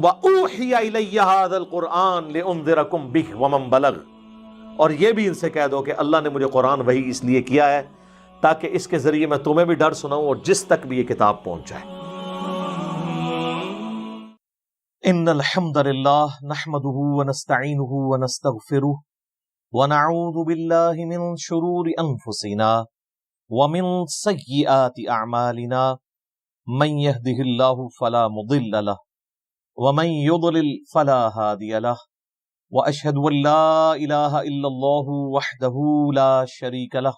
وَأُوحِيَ إِلَيَّ هَذَا الْقُرْآنُ لِأُنذِرَكُم بِهِ وَمَن بَلَغَ، اور یہ بھی ان سے کہہ دو کہ اللہ نے مجھے قرآن وحی اس لیے کیا ہے تاکہ اس کے ذریعے میں تمہیں بھی ڈر سناؤں اور جس تک بھی یہ کتاب پہنچ جائے۔ ان الحمد للہ نحمده ونستعینه ونستغفره ونعوذ باللہ من شرور انفسنا ومن سیئات اعمالنا من يهده الله فلا مضل له ومن يضلل فلا هادي له واشهد ان لا اله الا الله وحده لا شريك له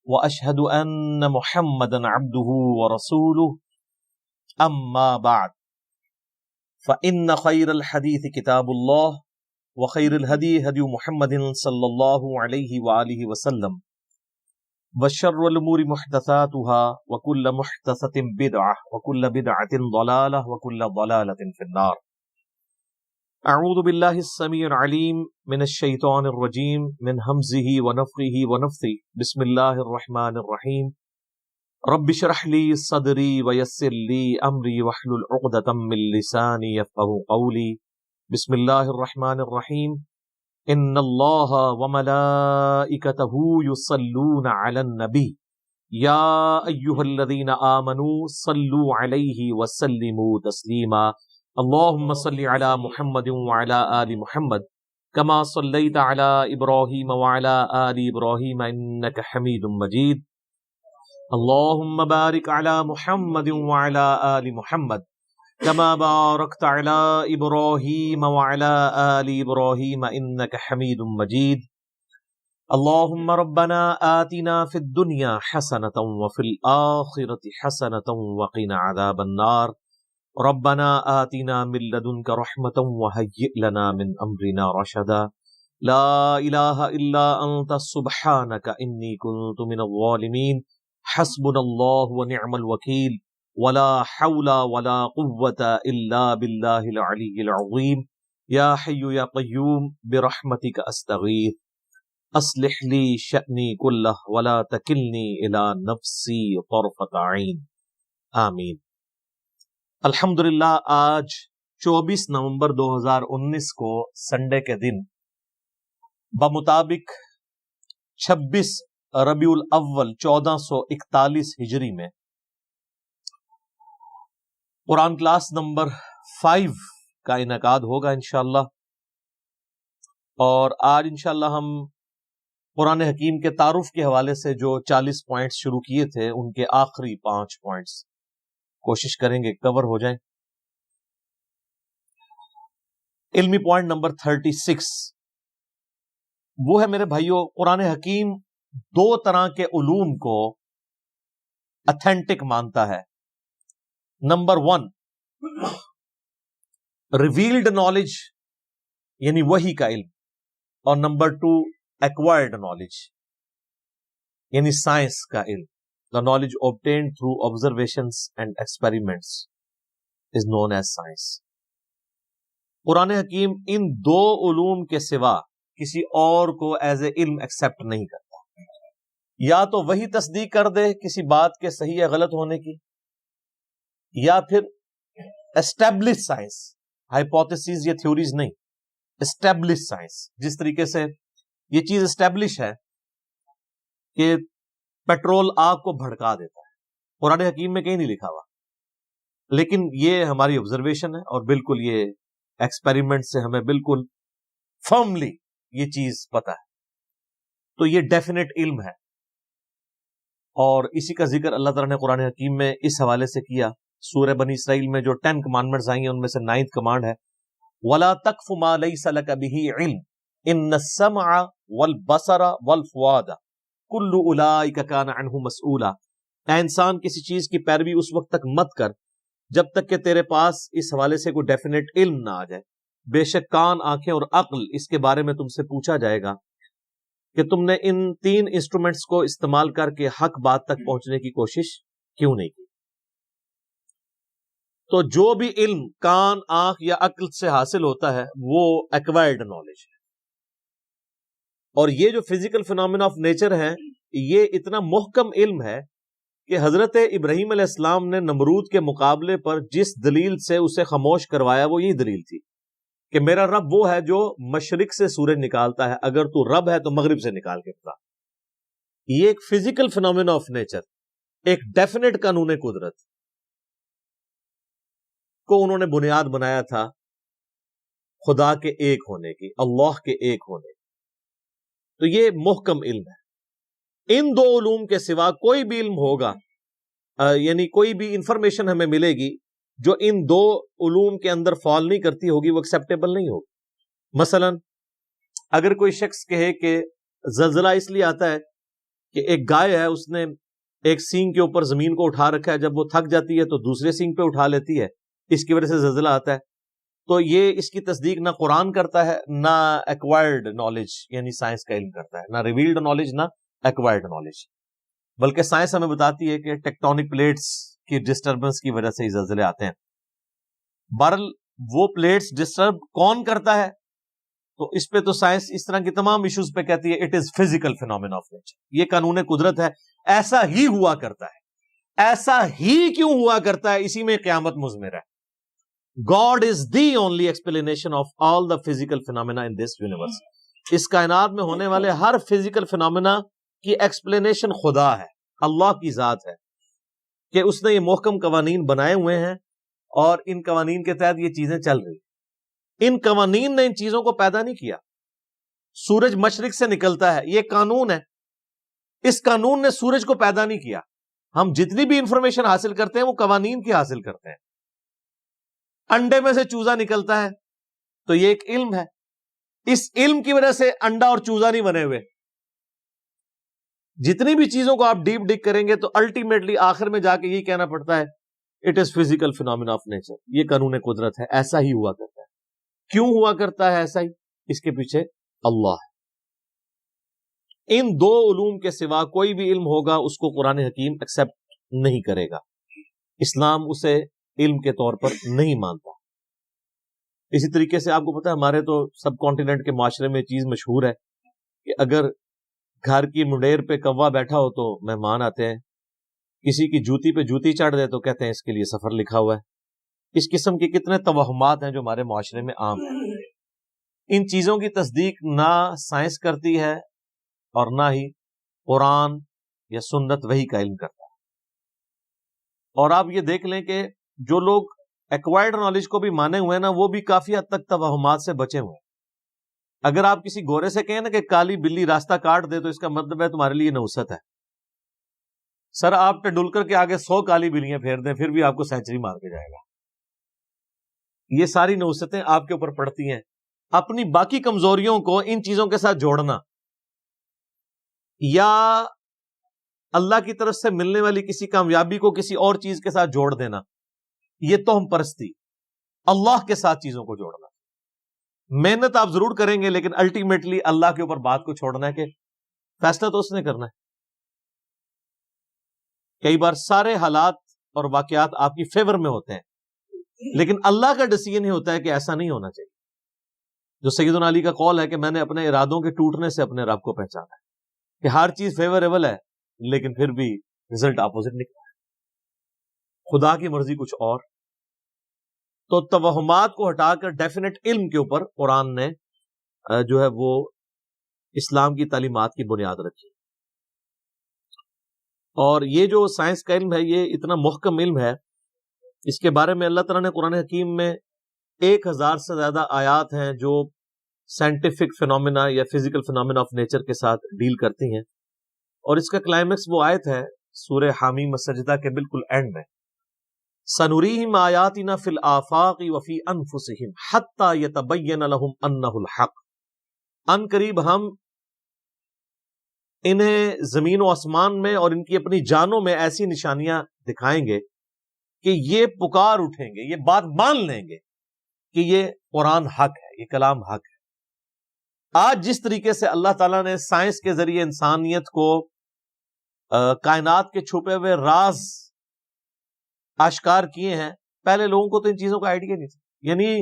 واشهد ان محمدا عبده ورسوله اما بعد فان خير الحديث كتاب الله وخير الهدي هدي محمد صلى الله عليه واله وسلم وشر الامور محدثاتها وكل محدثة بدعة وكل بدعة ضلالة وكل ضلالة في النار۔ اعوذ باللہ السمیع العلیم من الشیطان الرجیم من ہمزہ ونفخہ ونفثہ، بسم اللہ الرحمن الرحیم۔ رب اشرح لی صدری ویسر لی امری واحلل عقدۃ من لسانی یفقہوا قولی، بسم اللہ الرحمن الرحیم۔ ان اللہ وملائکتہ یصلون علی النبی یا ایہا الذین آمنوا صلوا علیہ وسلموا تسلیما، اللہم صل علی محمد وعلی آل محمد کما صلیت علی ابراہیم وعلی آل ابراہیم انک حمید مجید، اللہم بارک علی محمد وعلی آل محمد کما بارکت علی ابراہیم وعلی آل ابراہیم انک حمید مجید، اللہم ربنا آتنا فی الدنیا حسنۃ وفی الآخرۃ حسنۃ وقنا عذاب النار، ربنا آتنا من لدنک رحمۃ وہیئ لنا من امرنا رشدا، لا الہ الا انت سبحانک انی کنت من الظالمین، حسبنا اللہ ونعم الوکیل، ولا حول ولا قوة الا باللہ العلی العظیم، یا حی یا قیوم برحمتک استغیث، اصلح لی شأنی کلہ ولا تکلنی الی نفسی طرفۃ عین، آمین۔ الحمدللہ آج 24 نومبر 2019 کو سنڈے کے دن بمطابق 26 ربیع الاول 1441 ہجری میں قرآن کلاس نمبر 5 کا انعقاد ہوگا انشاءاللہ، اور آج انشاءاللہ ہم قرآن حکیم کے تعارف کے حوالے سے جو 40 پوائنٹس شروع کیے تھے ان کے آخری 5 پوائنٹس کوشش کریں گے کور ہو جائیں۔ علمی پوائنٹ نمبر 36 وہ ہے میرے بھائیوں، قرآن حکیم 2 طرح کے علوم کو اتھینٹک مانتا ہے۔ نمبر 1 ریویلڈ نالج یعنی وحی کا علم، اور نمبر 2 ایکوائرڈ نالج یعنی سائنس کا علم، the knowledge obtained through observations and experiments is known as science۔ قرآن حکیم ان 2 علوم کے سوا کسی اور کو ایز اے علم ایکسپٹ نہیں کرتا، یا تو وہی تصدیق کر دے کسی بات کے صحیح یا غلط ہونے کی، یا پھر اسٹیبلش سائنس، ہائپوتھیسز یا تھیوریز نہیں، اسٹیبلش سائنس، جس طریقے سے یہ چیز اسٹیبلش ہے کہ پیٹرول آگ کو بھڑکا دیتا ہے، قرآن حکیم میں کہیں نہیں لکھا ہوا، لیکن یہ ہماری آبزرویشن ہے اور بالکل یہ ایکسپیریمنٹ سے ہمیں بالکل فرملی یہ چیز پتہ ہے، تو یہ ڈیفینیٹ علم ہے۔ اور اسی کا ذکر اللہ تعالیٰ نے قرآن حکیم میں اس حوالے سے کیا، سورہ بنی اسرائیل میں جو 10 کمانڈمنٹس آئی ہیں ان میں سے 9th کمانڈ ہے وَلَا تَقْفُ مَا لَيْسَ لَكَ بِهِ عِلْمٌ إِنَّ السَّمْعَ وَالْبَصَرَ وَالْفُؤَادَ كُلُّ أُولَئِكَ كَانَ عَنْهُ مَسْئُولًا، اے انسان کسی چیز کی پیروی اس وقت تک مت کر جب تک کہ تیرے پاس اس حوالے سے کوئی ڈیفینیٹ علم نہ آ جائے، بے شک کان، آنکھیں اور عقل اس کے بارے میں تم سے پوچھا جائے گا کہ تم نے ان 3 انسٹرومنٹس کو استعمال کر کے حق بات تک پہنچنے کی کوشش کیوں نہیں کی۔ تو جو بھی علم کان، آنکھ یا عقل سے حاصل ہوتا ہے وہ ایکوائرڈ نالج ہے، اور یہ جو فزیکل فینومینا آف نیچر ہیں یہ اتنا محکم علم ہے کہ حضرت ابراہیم علیہ السلام نے نمرود کے مقابلے پر جس دلیل سے اسے خاموش کروایا وہ یہی دلیل تھی کہ میرا رب وہ ہے جو مشرق سے سورج نکالتا ہے، اگر تو رب ہے تو مغرب سے نکال کے بتا۔ یہ ایک فزیکل فینومینا آف نیچر، ایک ڈیفینیٹ قانون قدرت کو انہوں نے بنیاد بنایا تھا خدا کے ایک ہونے کی، اللہ کے ایک ہونے کی۔ تو یہ محکم علم ہے۔ ان دو علوم کے سوا کوئی بھی علم ہوگا، یعنی کوئی بھی انفارمیشن ہمیں ملے گی جو ان دو علوم کے اندر فال نہیں کرتی ہوگی، وہ ایکسیپٹیبل نہیں ہوگی۔ مثلا اگر کوئی شخص کہے کہ زلزلہ اس لیے آتا ہے کہ ایک گائے ہے، اس نے ایک سینگ کے اوپر زمین کو اٹھا رکھا ہے، جب وہ تھک جاتی ہے تو دوسرے سینگ پہ اٹھا لیتی ہے، اس کی وجہ سے زلزلہ آتا ہے، تو یہ اس کی تصدیق نہ قرآن کرتا ہے، نہ ایکوائرڈ نالج یعنی سائنس کا علم کرتا ہے، نہ ریویلڈ نالج، نہ ایکوائرڈ نالج، بلکہ سائنس ہمیں بتاتی ہے کہ ٹیکٹونک پلیٹس کی ڈسٹربنس کی وجہ سے زلزلے آتے ہیں۔ بہرحال وہ پلیٹس ڈسٹرب کون کرتا ہے، تو اس پہ تو سائنس اس طرح کی تمام ایشوز پہ کہتی ہے it is physical phenomena of nature, یہ قانون قدرت ہے، ایسا ہی ہوا کرتا ہے۔ ایسا ہی کیوں ہوا کرتا ہے، اسی میں قیامت مضمر ہے۔ God is the only explanation of all the physical phenomena in this universe۔ اس کائنات میں ہونے والے ہر فزیکل فینومینا کی ایکسپلینیشن خدا ہے، اللہ کی ذات ہے، کہ اس نے یہ محکم قوانین بنائے ہوئے ہیں اور ان قوانین کے تحت یہ چیزیں چل رہی ہیں۔ ان قوانین نے ان چیزوں کو پیدا نہیں کیا۔ سورج مشرق سے نکلتا ہے، یہ قانون ہے، اس قانون نے سورج کو پیدا نہیں کیا۔ ہم جتنی بھی انفارمیشن حاصل کرتے ہیں وہ قوانین کی حاصل کرتے ہیں۔ انڈے میں سے چوزا نکلتا ہے تو یہ ایک علم ہے، اس علم کی وجہ سے انڈا اور چوزا نہیں بنے ہوئے۔ جتنی بھی چیزوں کو آپ ڈیپ ڈگ کریں گے تو الٹیمیٹلی آخر میں جا کے یہی کہنا پڑتا ہے it is physical phenomena of nature, یہ قانون قدرت ہے، ایسا ہی ہوا کرتا ہے۔ کیوں ہوا کرتا ہے ایسا ہی؟ اس کے پیچھے اللہ ہے۔ ان دو علوم کے سوا کوئی بھی علم ہوگا اس کو قرآن حکیم ایکسپٹ نہیں کرے گا، اسلام اسے علم کے طور پر نہیں مانتا۔ اسی طریقے سے آپ کو پتا ہے ہمارے تو سب کانٹیننٹ کے معاشرے میں چیز مشہور ہے کہ اگر گھر کی منڈیر پہ کوا بیٹھا ہو تو مہمان آتے ہیں، کسی کی جوتی پہ جوتی چڑھ دے تو کہتے ہیں اس کے لیے سفر لکھا ہوا ہے۔ اس قسم کے کتنے توہمات ہیں جو ہمارے معاشرے میں عام ہیں۔ ان چیزوں کی تصدیق نہ سائنس کرتی ہے اور نہ ہی قرآن یا سنت وحی کا علم کرتا ہے۔ اور آپ یہ دیکھ لیں کہ جو لوگ ایکوائرڈ نالج کو بھی مانے ہوئے ہیں نا، وہ بھی کافی حد تک توہمات سے بچے ہوئے ہیں۔ اگر آپ کسی گورے سے کہیں نا کہ کالی بلی راستہ کاٹ دے تو اس کا مطلب ہے تمہارے لیے نوست ہے۔ سر آپ ٹنڈولکر کے آگے 100 کالی بلیاں پھیر دیں پھر بھی آپ کو سینچری مار کے جائے گا۔ یہ ساری نوستیں آپ کے اوپر پڑتی ہیں۔ اپنی باقی کمزوریوں کو ان چیزوں کے ساتھ جوڑنا یا اللہ کی طرف سے ملنے والی کسی کامیابی کو کسی اور چیز کے ساتھ جوڑ دینا، یہ توہم پرستی، اللہ کے ساتھ چیزوں کو جوڑنا۔ محنت آپ ضرور کریں گے لیکن الٹیمیٹلی اللہ کے اوپر بات کو چھوڑنا ہے کہ فیصلہ تو اس نے کرنا ہے۔ کئی بار سارے حالات اور واقعات آپ کی فیور میں ہوتے ہیں لیکن اللہ کا ڈیسیژن ہی ہوتا ہے کہ ایسا نہیں ہونا چاہیے۔ جو سیدنا علی کا قول ہے کہ میں نے اپنے ارادوں کے ٹوٹنے سے اپنے رب کو پہچانا ہے کہ ہر چیز فیوریبل ہے لیکن پھر بھی رزلٹ اپوزٹ نکلا ہے، خدا کی مرضی کچھ اور۔ تو توہمات کو ہٹا کر ڈیفینیٹ علم کے اوپر قرآن نے جو ہے وہ اسلام کی تعلیمات کی بنیاد رکھی۔ اور یہ جو سائنس کا علم ہے یہ اتنا محکم علم ہے، اس کے بارے میں اللہ تعالیٰ نے قرآن حکیم میں 1000 سے زیادہ آیات ہیں جو سائنٹیفک فینومینا یا فزیکل فینومینا آف نیچر کے ساتھ ڈیل کرتی ہیں۔ اور اس کا کلائمیکس وہ آیت ہے سورہ حامیم السجدہ کے بالکل اینڈ میں، سَنُرِيهِمْ آيَاتِنَا فِي الْآفَاقِ وَفِي أَنفُسِهِمْ حَتَّى يَتَبَيَّنَ لَهُمْ أَنَّهُ الْحَقُّ۔ ان قریب ہم انہیں زمین و آسمان میں اور ان کی اپنی جانوں میں ایسی نشانیاں دکھائیں گے کہ یہ پکار اٹھیں گے، یہ بات مان لیں گے کہ یہ قرآن حق ہے، یہ کلام حق ہے۔ آج جس طریقے سے اللہ تعالیٰ نے سائنس کے ذریعے انسانیت کو کائنات کے چھپے ہوئے راز آشکار کیے ہیں، پہلے لوگوں کو تو ان چیزوں کا آئیڈیا نہیں تھا۔ یعنی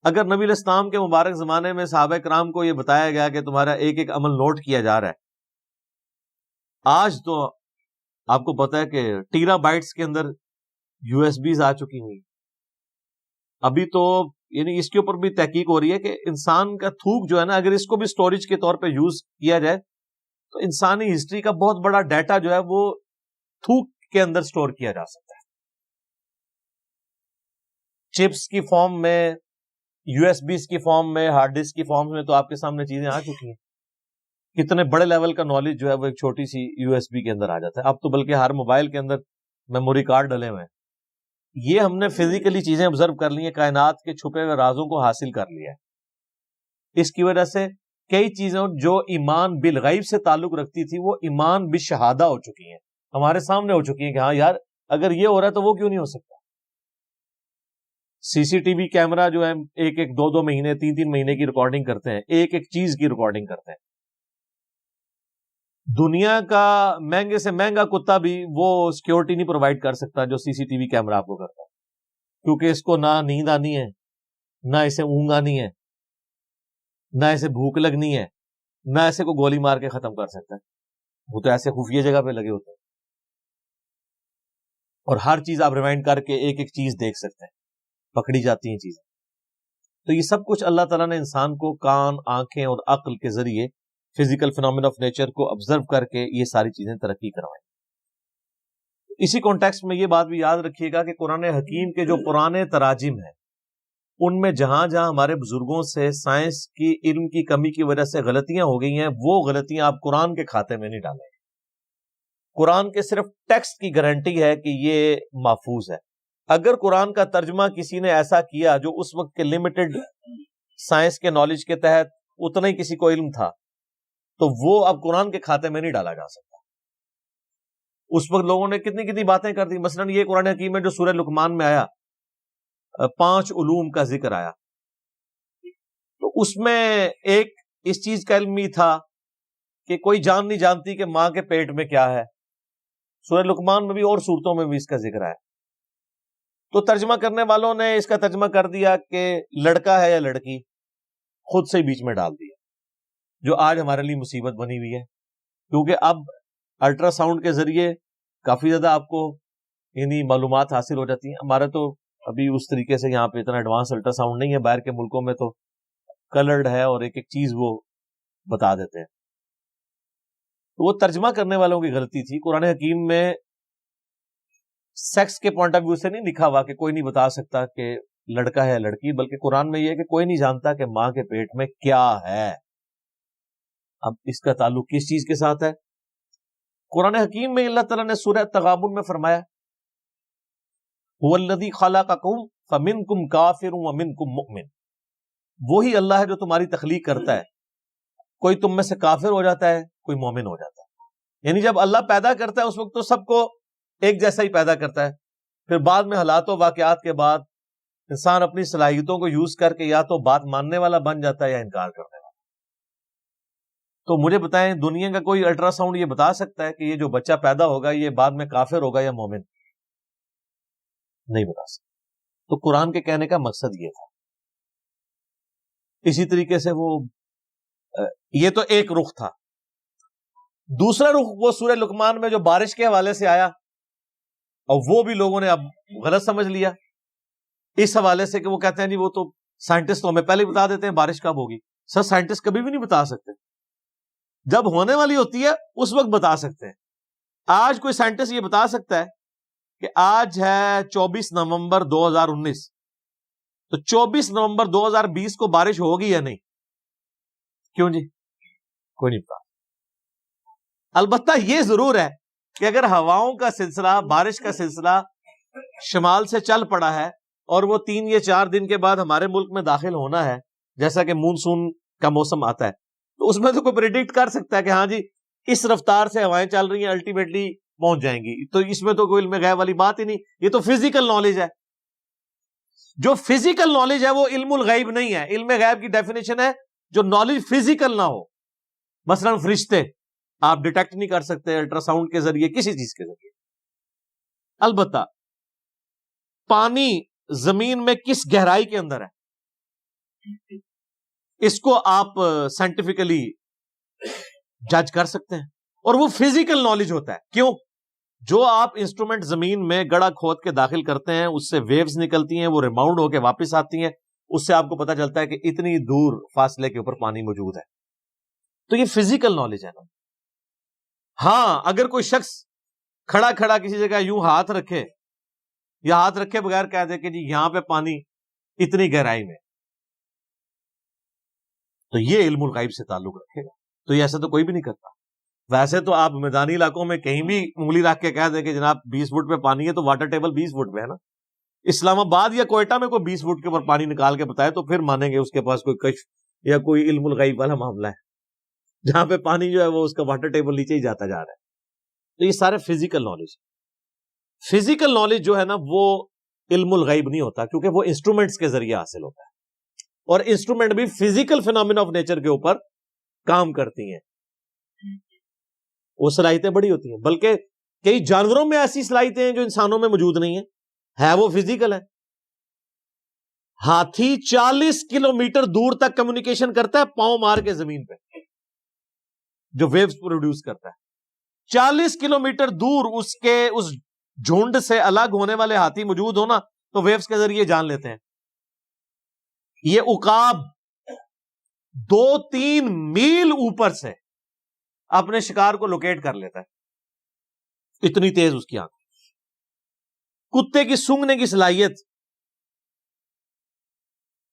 اگر نبی علیہ السلام کے مبارک زمانے میں صحابہ کرام کو یہ بتایا گیا کہ تمہارا ایک ایک عمل نوٹ کیا جا رہا ہے، آج تو آپ کو پتا ہے کہ ٹیرا بائٹس کے اندر یو ایس بیز آ چکی ہوئی. ابھی تو یعنی اس کے اوپر بھی تحقیق ہو رہی ہے کہ انسان کا تھوک جو ہے نا، اگر اس کو بھی سٹوریج کے طور پہ یوز کیا جائے تو انسانی ہسٹری کا بہت بڑا ڈیٹا جو ہے وہ تھوک کے اندر سٹور کیا جا سکتا ہے. چپس کی فارم میں، یو ایس بیز کی فارم میں، ہارڈ ڈسک کی فارم میں تو آپ کے سامنے چیزیں آ چکی ہیں. کتنے بڑے لیول کا نالج جو ہے وہ ایک چھوٹی سی یو ایس بی کے اندر آ جاتا ہے. اب تو بلکہ ہر موبائل کے اندر میموری کارڈ ڈلے ہوئے ہیں. یہ ہم نے فزیکلی چیزیں آبزرو کر لی ہیں، کائنات کے چھپے ہوئے رازوں کو حاصل کر لیا ہے. اس کی وجہ سے کئی چیزیں جو ایمان بالغیب سے تعلق رکھتی تھی وہ ایمان بالشہادہ ہو چکی ہیں، ہمارے سامنے ہو چکی ہیں کہ ہاں یار اگر یہ ہو رہا ہے تو وہ کیوں نہیں ہو سکتا. سی سی ٹی وی کیمرہ جو ہے ایک ایک دو مہینے، تین مہینے کی ریکارڈنگ کرتے ہیں، ایک ایک چیز کی ریکارڈنگ کرتے ہیں. دنیا کا مہنگے سے مہنگا کتا بھی وہ سیکیورٹی نہیں پرووائڈ کر سکتا جو سی سی ٹی وی کیمرہ آپ کو کرتا ہے، کیونکہ اس کو نہ نیند آنی ہے، نہ اسے اونگ آنی ہے، نہ اسے بھوک لگنی ہے، نہ اسے کو گولی مار کے ختم کر سکتا ہے. وہ تو ایسے خفیہ جگہ پہ لگے ہوتے ہیں اور ہر چیز آپ ریوائنڈ کر کے ایک ایک چیز دیکھ سکتے ہیں، پکڑی جاتی ہیں چیزیں. تو یہ سب کچھ اللہ تعالیٰ نے انسان کو کان، آنکھیں اور عقل کے ذریعے فزیکل فینومین آف نیچر کو آبزرو کر کے یہ ساری چیزیں ترقی کروائیں. اسی کانٹیکسٹ میں یہ بات بھی یاد رکھیے گا کہ قرآن حکیم کے جو پرانے تراجم ہیں ان میں جہاں جہاں ہمارے بزرگوں سے سائنس کی علم کی کمی کی وجہ سے غلطیاں ہو گئی ہیں، وہ غلطیاں آپ قرآن کے کھاتے میں نہیں ڈالیں. قرآن کے صرف ٹیکسٹ کی گارنٹی ہے کہ یہ محفوظ ہے. اگر قرآن کا ترجمہ کسی نے ایسا کیا جو اس وقت کے لمیٹڈ سائنس کے نالج کے تحت اتنا ہی کسی کو علم تھا، تو وہ اب قرآن کے کھاتے میں نہیں ڈالا جا سکتا. اس وقت لوگوں نے کتنی کتنی باتیں کر دی. مثلا یہ قرآن حکیم میں جو سورہ لقمان میں آیا، 5 علوم کا ذکر آیا، تو اس میں ایک اس چیز کا علم ہی تھا کہ کوئی جان نہیں جانتی کہ ماں کے پیٹ میں کیا ہے. سورہ لقمان میں بھی اور صورتوں میں بھی اس کا ذکر آیا. تو ترجمہ کرنے والوں نے اس کا ترجمہ کر دیا کہ لڑکا ہے یا لڑکی، خود سے ہی بیچ میں ڈال دیا، جو آج ہمارے لیے مصیبت بنی ہوئی ہے. کیونکہ اب الٹرا ساؤنڈ کے ذریعے کافی زیادہ آپ کو یعنی معلومات حاصل ہو جاتی ہیں. ہمارے تو ابھی اس طریقے سے یہاں پہ اتنا ایڈوانس الٹرا ساؤنڈ نہیں ہے، باہر کے ملکوں میں تو کلرڈ ہے اور ایک ایک چیز وہ بتا دیتے ہیں. تو وہ ترجمہ کرنے والوں کی غلطی تھی. قرآن حکیم میں سیکس کے پوائنٹ آف ویو سے نہیں لکھا ہوا کہ کوئی نہیں بتا سکتا کہ لڑکا ہے یا لڑکی، بلکہ قرآن میں یہ ہے کہ کوئی نہیں جانتا کہ ماں کے پیٹ میں کیا ہے. اب اس کا تعلق کس چیز کے ساتھ ہے؟ قرآن حکیم میں اللہ تعالیٰ نے سورہ تغابن میں فرمایا هو الذی خلقکم فمنکم کافر ومنکم مؤمن. وہی اللہ ہے جو تمہاری تخلیق کرتا ہے، کوئی تم میں سے کافر ہو جاتا ہے، کوئی مومن ہو جاتا ہے. یعنی جب اللہ پیدا کرتا ہے اس وقت تو سب کو ایک جیسا ہی پیدا کرتا ہے. پھر بعد میں حالات و واقعات کے بعد انسان اپنی صلاحیتوں کو یوز کر کے یا تو بات ماننے والا بن جاتا ہے یا انکار کرنے والا. تو مجھے بتائیں دنیا کا کوئی الٹرا ساؤنڈ یہ بتا سکتا ہے کہ یہ جو بچہ پیدا ہوگا یہ بعد میں کافر ہوگا یا مومن؟ نہیں بتا سکتا. تو قرآن کے کہنے کا مقصد یہ تھا. اسی طریقے سے وہ یہ تو ایک رخ تھا. دوسرا رخ وہ سورہ لقمان میں جو بارش کے حوالے سے آیا، اور وہ بھی لوگوں نے اب غلط سمجھ لیا اس حوالے سے کہ وہ کہتے ہیں جی وہ تو سائنٹسٹ تو ہمیں پہلے ہی بتا دیتے ہیں بارش کب ہوگی. سر سائنٹسٹ کبھی بھی نہیں بتا سکتے، جب ہونے والی ہوتی ہے اس وقت بتا سکتے ہیں. آج کوئی سائنٹسٹ یہ بتا سکتا ہے کہ آج ہے 24 نومبر 2019، تو 24 نومبر 2020 کو بارش ہوگی یا نہیں؟ کیوں جی؟ کوئی نہیں بتا. البتہ یہ ضرور ہے کہ اگر ہواؤں کا سلسلہ، بارش کا سلسلہ شمال سے چل پڑا ہے اور وہ 3 یا 4 دن کے بعد ہمارے ملک میں داخل ہونا ہے، جیسا کہ مونسون کا موسم آتا ہے، تو اس میں تو کوئی پریڈکٹ کر سکتا ہے کہ ہاں جی اس رفتار سے ہوائیں چل رہی ہیں، الٹیمیٹلی پہنچ جائیں گی. تو اس میں تو کوئی علم غیب والی بات ہی نہیں. یہ تو فزیکل نالج ہے. جو فزیکل نالج ہے وہ علم الغیب نہیں ہے. علم غیب کی ڈیفینیشن ہے جو نالج فزیکل نہ ہو. مثلا فرشتے آپ ڈیٹیکٹ نہیں کر سکتے الٹرا ساؤنڈ کے ذریعے، کسی چیز کے ذریعے. البتہ پانی زمین میں کس گہرائی کے اندر ہے اس کو آپ سائنٹیفکلی جج کر سکتے ہیں، اور وہ فزیکل نالج ہوتا ہے. کیوں؟ جو آپ انسٹرومنٹ زمین میں گڑا کھود کے داخل کرتے ہیں اس سے ویوز نکلتی ہیں، وہ ریباؤنڈ ہو کے واپس آتی ہیں، اس سے آپ کو پتا چلتا ہے کہ اتنی دور فاصلے کے اوپر پانی موجود ہے. تو یہ فزیکل نالج ہے نا. ہاں اگر کوئی شخص کھڑا کھڑا کسی جگہ یوں ہاتھ رکھے یا ہاتھ رکھے بغیر کہہ دے کہ جی یہاں پہ پانی اتنی گہرائی میں، تو یہ علم الغیب سے تعلق رکھے گا. تو یہ ایسا تو کوئی بھی نہیں کرتا. ویسے تو آپ میدانی علاقوں میں کہیں بھی انگلی رکھ کے کہہ دیں کہ جناب 20 فٹ پہ پانی ہے تو واٹر ٹیبل 20 فٹ پہ ہے نا. اسلام آباد یا کوئٹہ میں کوئی 20 فٹ کے اوپر پانی نکال کے بتائے تو پھر مانیں گے اس کے پاس کوئی کشف یا کوئی علم الغیب والا معاملہ ہے. جہاں پہ پانی جو ہے وہ اس کا واٹر ٹیبل نیچے ہی جاتا جا رہا ہے. تو یہ سارے فزیکل نالج. فزیکل نالج جو ہے نا وہ علم الغیب نہیں ہوتا، کیونکہ وہ انسٹرومنٹس کے ذریعے حاصل ہوتا ہے، اور انسٹرومنٹ بھی فزیکل فینومینا آف نیچر کے اوپر کام کرتی ہیں. وہ صلاحیتیں بڑی ہوتی ہیں، بلکہ کئی جانوروں میں ایسی صلاحیتیں ہیں جو انسانوں میں موجود نہیں ہیں، ہے وہ فزیکل ہے. ہاتھی 40 کلومیٹر دور تک کمیونیکیشن کرتا ہے پاؤں مار کے زمین پہ، جو ویوز پروڈیوس کرتا ہے. 40 کلومیٹر دور اس جھنڈ سے الگ ہونے والے ہاتھی موجود ہونا تو ویوز کے ذریعے جان لیتے ہیں. یہ عقاب 2-3 میل اوپر سے اپنے شکار کو لوکیٹ کر لیتا ہے، اتنی تیز اس کی آنکھ. کتے کی سونگنے کی صلاحیت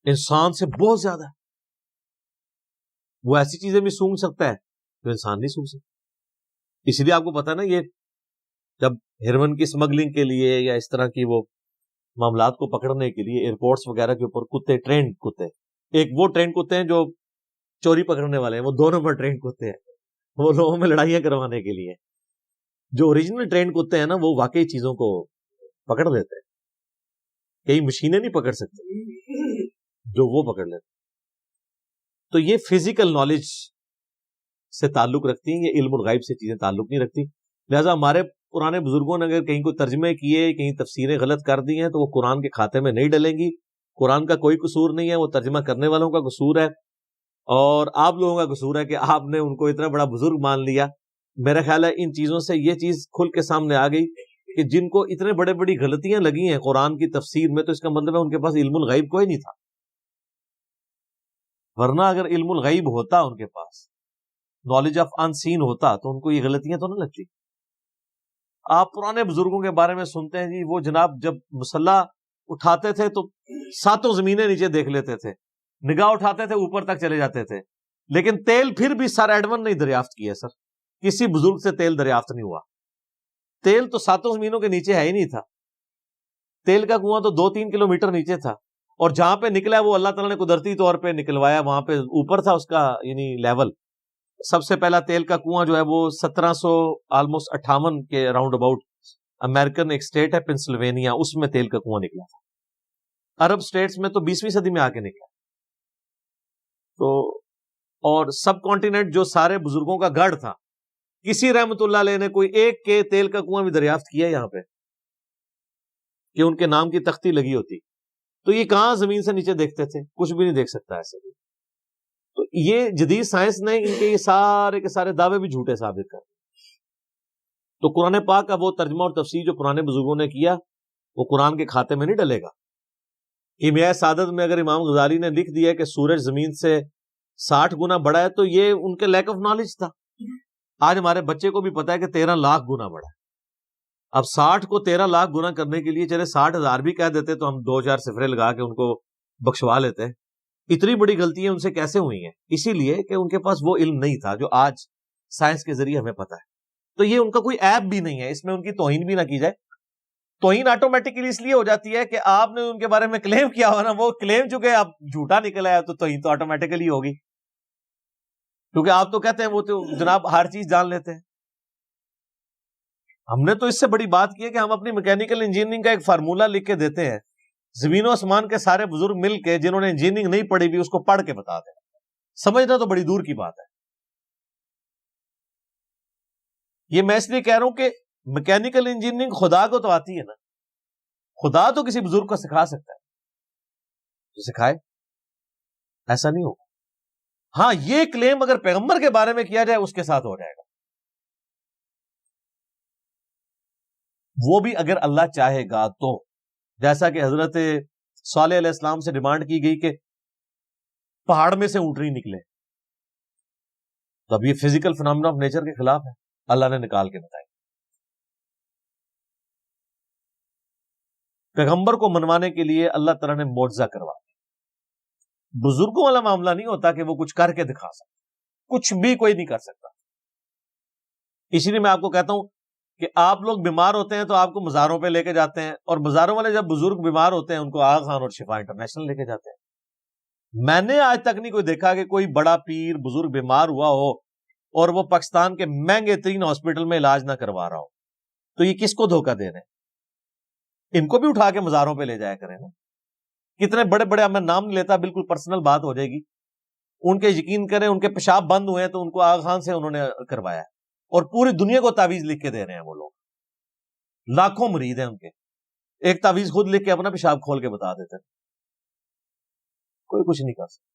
انسان سے بہت زیادہ ہے. وہ ایسی چیزیں بھی سونگ سکتا ہے جو انسان نہیں سونگ سکتا. اس لیے آپ کو پتا نا، یہ جب ہیروئن کی سمگلنگ کے لیے یا اس طرح کی وہ معاملات کو پکڑنے کے لیے ایئرپورٹس وغیرہ کے اوپر کتے، ٹرینڈ کتے، ایک وہ ٹرینڈ کتے ہیں جو چوری پکڑنے والے ہیں، وہ 2 نمبر ٹرینڈ کتے ہیں، وہ لوگوں میں لڑائیاں کروانے کے لیے. جو اوریجنل ٹرینڈ کتے ہیں نا وہ واقعی چیزوں کو پکڑ لیتے ہیں. کئی مشینیں نہیں پکڑ سکتی جو وہ پکڑ لیتے. تو یہ فزیکل نالج سے تعلق رکھتی ہیں، یہ علم الغیب سے چیزیں تعلق نہیں رکھتی. لہذا ہمارے پرانے بزرگوں نے اگر کہیں کوئی ترجمے کیے، کہیں تفسیریں غلط کر دی ہیں تو وہ قرآن کے کھاتے میں نہیں ڈلیں گی. قرآن کا کوئی قصور نہیں ہے، وہ ترجمہ کرنے والوں کا قصور ہے، اور آپ لوگوں کا قصور ہے کہ آپ نے ان کو اتنا بڑا بزرگ مان لیا. میرا خیال ہے ان چیزوں سے یہ چیز کھل کے سامنے آ گئی کہ جن کو اتنے بڑے بڑی غلطیاں لگی ہیں قرآن کی تفسیر میں، تو اس کا مطلب ہے ان کے پاس علم الغیب کوئی نہیں تھا. ورنہ اگر علم الغیب ہوتا، ان کے پاس نالج آف ان سین ہوتا، تو ان کو یہ غلطیاں تو نہ لگتی. آپ پرانے بزرگوں کے بارے میں سنتے ہیں جی وہ جناب جب مسلح اٹھاتے تھے تو 7 زمینیں نیچے دیکھ لیتے تھے، نگاہ اٹھاتے تھے اوپر تک چلے جاتے تھے. لیکن تیل پھر بھی سر ایڈون نہیں دریافت کیا. سر کسی بزرگ سے تیل دریافت نہیں ہوا. تیل تو 7 زمینوں کے نیچے ہے ہی نہیں تھا. تیل کا کنواں تو 2-3 کلومیٹر نیچے تھا، اور جہاں پہ نکلا وہ اللہ تعالیٰ نے قدرتی طور پہ نکلوایا، وہاں پہ اوپر تھا اس کا یعنی لیول. سب سے پہلا تیل کا کنواں جو ہے وہ 1758 کے راؤنڈ اباؤٹ امریکن ایک اسٹیٹ ہے پنسلوینیا، اس میں تیل کا کنواں نکلا تھا. عرب اسٹیٹس میں تو 20ویں صدی میں آ کے نکلا. تو اور سب کانٹیننٹ جو سارے بزرگوں کا گڑھ تھا، کسی رحمت اللہ علیہ نے کوئی ایک کے تیل کا کنواں بھی دریافت کیا یہاں پہ کہ ان کے نام کی تختی لگی ہوتی. تو یہ کہاں زمین سے نیچے دیکھتے تھے؟ کچھ بھی نہیں دیکھ سکتا ایسے بھی. تو یہ جدید سائنس نے ان کے یہ سارے کے سارے دعوے بھی جھوٹے ثابت کر. تو قرآن پاک کا وہ ترجمہ اور تفسیر جو پرانے بزرگوں نے کیا وہ قرآن کے کھاتے میں نہیں ڈلے گا. کیمیائے سعادت میں اگر امام غزالی نے لکھ دیا کہ سورج زمین سے 60 گنا بڑا ہے تو یہ ان کے لیک آف نالج تھا. آج ہمارے بچے کو بھی پتا ہے کہ 13 لاکھ گنا بڑا ہے. اب 60 کو 13 لاکھ گنا کرنے کے لیے چلے 60,000 بھی کہہ دیتے تو ہم 2-4 صفرے لگا کے ان کو بخشوا لیتے. اتنی بڑی غلطیاں ان سے کیسے ہوئی ہیں؟ اسی لیے کہ ان کے پاس وہ علم نہیں تھا جو آج سائنس کے ذریعے ہمیں پتا ہے. تو یہ ان کا کوئی ایپ بھی نہیں ہے، اس میں ان کی توہین بھی نہ کی جائے. توہین آٹومیٹکلی اس لیے ہو جاتی ہے کہ آپ نے ان کے بارے میں کلیم کیا ہوا نا، وہ کلیم چونکہ اب جھوٹا نکلا ہے تو توہین تو آٹومیٹکلی ہوگی، کیونکہ آپ تو کہتے ہیں وہ تو جناب ہر چیز جان لیتے ہیں. ہم نے تو اس سے بڑی بات کی ہے کہ ہم اپنی میکینیکل انجینئرنگ کا ایک فارمولا لکھ کے دیتے ہیں، زمین و آسمان کے سارے بزرگ مل کے جنہوں نے انجینئرنگ نہیں پڑھی بھی اس کو پڑھ کے بتا دیں. سمجھنا تو بڑی دور کی بات ہے. یہ میں اس لیے کہہ رہا ہوں کہ میکینیکل انجینئرنگ خدا کو تو آتی ہے نا. خدا تو کسی بزرگ کو سکھا سکتا ہے تو سکھائے، ایسا نہیں ہوگا. ہاں یہ کلیم اگر پیغمبر کے بارے میں کیا جائے اس کے ساتھ ہو جائے گا. وہ بھی اگر اللہ چاہے گا تو، جیسا کہ حضرت صالح علیہ السلام سے ڈیمانڈ کی گئی کہ پہاڑ میں سے اونٹنی نکلے، تو اب یہ فزیکل فنامنا آف نیچر کے خلاف ہے، اللہ نے نکال کے بتایا۔ پیغمبر کو منوانے کے لیے اللہ تعالیٰ نے معجزہ کروا دیا۔ بزرگوں والا معاملہ نہیں ہوتا کہ وہ کچھ کر کے دکھا سکتا، کچھ بھی کوئی نہیں کر سکتا۔ اسی لیے میں آپ کو کہتا ہوں کہ آپ لوگ بیمار ہوتے ہیں تو آپ کو مزاروں پہ لے کے جاتے ہیں، اور مزاروں والے جب بزرگ بیمار ہوتے ہیں ان کو آغا خان اور شفا انٹرنیشنل لے کے جاتے ہیں۔ میں نے آج تک نہیں کوئی دیکھا کہ کوئی بڑا پیر بزرگ بیمار ہوا ہو اور وہ پاکستان کے مہنگے ترین ہاسپٹل میں علاج نہ کروا رہا ہو، تو یہ کس کو دھوکہ دے رہے ہیں؟ ان کو بھی اٹھا کے مزاروں پہ لے جایا کریں نا۔ کتنے بڑے بڑے، میں نام نہیں لیتا، بالکل پرسنل بات ہو جائے گی، ان کے یقین کریں ان کے پیشاب بند ہوئے ہیں تو ان کو آغا خان سے انہوں نے کروایا ہے، اور پوری دنیا کو تعویذ لکھ کے دے رہے ہیں وہ لوگ، لاکھوں مرید ہیں ان کے، ایک تعویذ خود لکھ کے اپنا پیشاب کھول کے بتا دیتے ہیں، کوئی کچھ نہیں کر سکتا۔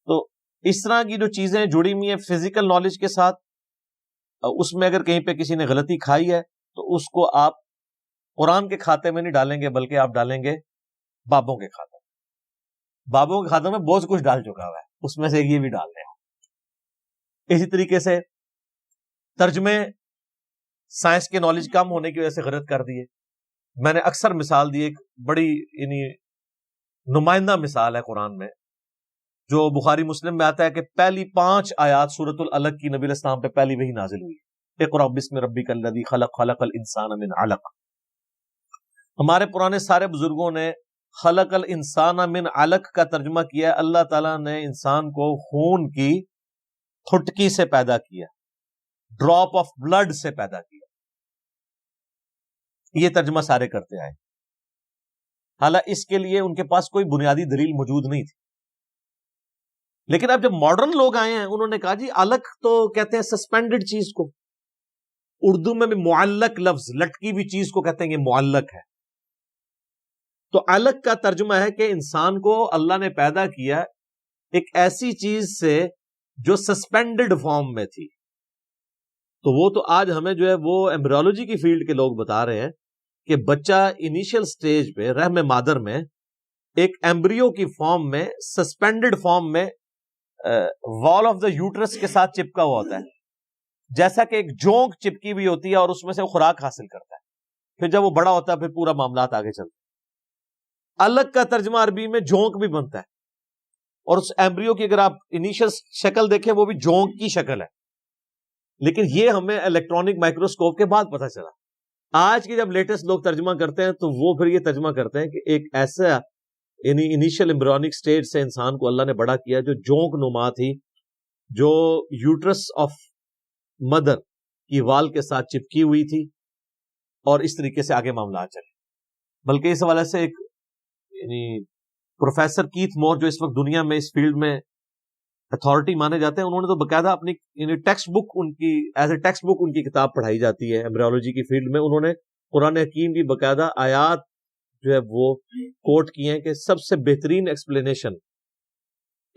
تو اس طرح کی جو چیزیں جڑی ہوئی ہیں فزیکل نالج کے ساتھ، اس میں اگر کہیں پہ کسی نے غلطی کھائی ہے تو اس کو آپ قرآن کے کھاتے میں نہیں ڈالیں گے، بلکہ آپ ڈالیں گے بابوں کے کھاتے میں۔ بابوں کے کھاتے میں بہت کچھ ڈال چکا ہوا ہے، اس میں سے یہ بھی ڈال دیں۔ اسی طریقے سے ترجمے سائنس کے نالج کم ہونے کی وجہ سے غلط کر دیے۔ میں نے اکثر مثال دی، ایک بڑی یعنی نمائندہ مثال ہے قرآن میں، جو بخاری مسلم میں آتا ہے کہ پہلی 5 آیات سورۃ العلق کی نبی علیہ السلام پہ پہلی وحی نازل ہوئی، اقرأ بسم ربک الذی خلق، خلق الانسان من علق۔ ہمارے پرانے سارے بزرگوں نے خلق الانسان من علق کا ترجمہ کیا ہے، اللہ تعالیٰ نے انسان کو خون کی پھٹکی سے پیدا کیا، ڈراپ آف بلڈ سے پیدا کیا، یہ ترجمہ سارے کرتے آئے، حالانکہ اس کے لیے ان کے پاس کوئی بنیادی دلیل موجود نہیں تھی۔ لیکن اب جب ماڈرن لوگ آئے ہیں انہوں نے کہا جی علق تو کہتے ہیں سسپینڈڈ چیز کو، اردو میں بھی معلق لفظ، لٹکی ہوئی چیز کو کہتے ہیں یہ معلق ہے۔ تو علق کا ترجمہ ہے کہ انسان کو اللہ نے پیدا کیا ایک ایسی چیز سے جو سسپینڈڈ فارم میں تھی۔ تو وہ تو آج ہمیں جو ہے وہ ایمبریولوجی کی فیلڈ کے لوگ بتا رہے ہیں کہ بچہ انیشل سٹیج پہ رحم مادر میں ایک ایمبریو کی فارم میں، سسپینڈڈ فارم میں، وال آف دا یوٹرس کے ساتھ چپکا ہوا ہوتا ہے، جیسا کہ ایک جونک چپکی ہوئی ہوتی ہے اور اس میں سے وہ خوراک حاصل کرتا ہے، پھر جب وہ بڑا ہوتا ہے پھر پورا معاملات آگے چلتا ہے۔ الگ کا ترجمہ عربی میں جونک بھی بنتا ہے، اور اس ایمبریو کی اگر آپ انیشل شکل دیکھیں وہ بھی جونک کی شکل ہے، لیکن یہ ہمیں الیکٹرانک مائکروسکوپ کے بعد پتہ چلا۔ آج کی جب لیٹسٹ لوگ ترجمہ کرتے ہیں تو وہ پھر یہ ترجمہ کرتے ہیں کہ ایک ایسا یعنی انیشل ایمبریونک سٹیج سے انسان کو اللہ نے بڑا کیا جو جونک نما تھی، جو یوٹرس آف مدر کی وال کے ساتھ چپکی ہوئی تھی، اور اس طریقے سے آگے معاملات چلے۔ بلکہ اس حوالے سے ایک یعنی پروفیسر کیتھ مور جو اس وقت دنیا میں اس فیلڈ میں اتھارٹی مانے جاتے ہیں، انہوں نے تو باقاعدہ اپنی یعنی ٹیکسٹ بک، ان کی ایز اے ٹیکسٹ بک ان کی کتاب پڑھائی جاتی ہے ایمبریولوجی کی فیلڈ میں، انہوں نے قرآن حکیم کی باقاعدہ آیات جو ہے وہ کوٹ کی ہیں کہ سب سے بہترین ایکسپلینیشن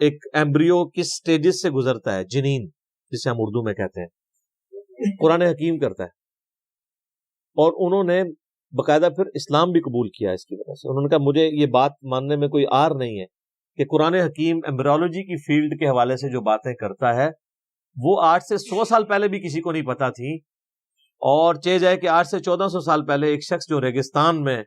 ایک ایمبریو کس سٹیجز سے گزرتا ہے، جنین جسے ہم اردو میں کہتے ہیں، قرآن حکیم کرتا ہے۔ اور انہوں نے باقاعدہ پھر اسلام بھی قبول کیا اس کی وجہ سے۔ انہوں نے کہا مجھے یہ بات ماننے میں کوئی آر نہیں ہے کہ قرآن حکیم ایمبریولوجی کی فیلڈ کے حوالے سے جو باتیں کرتا ہے وہ 8 سے 100 سال پہلے بھی کسی کو نہیں پتا تھی، اور چاہے جائے کہ 8 سے 1400 سال پہلے ایک شخص جو ریگستان میں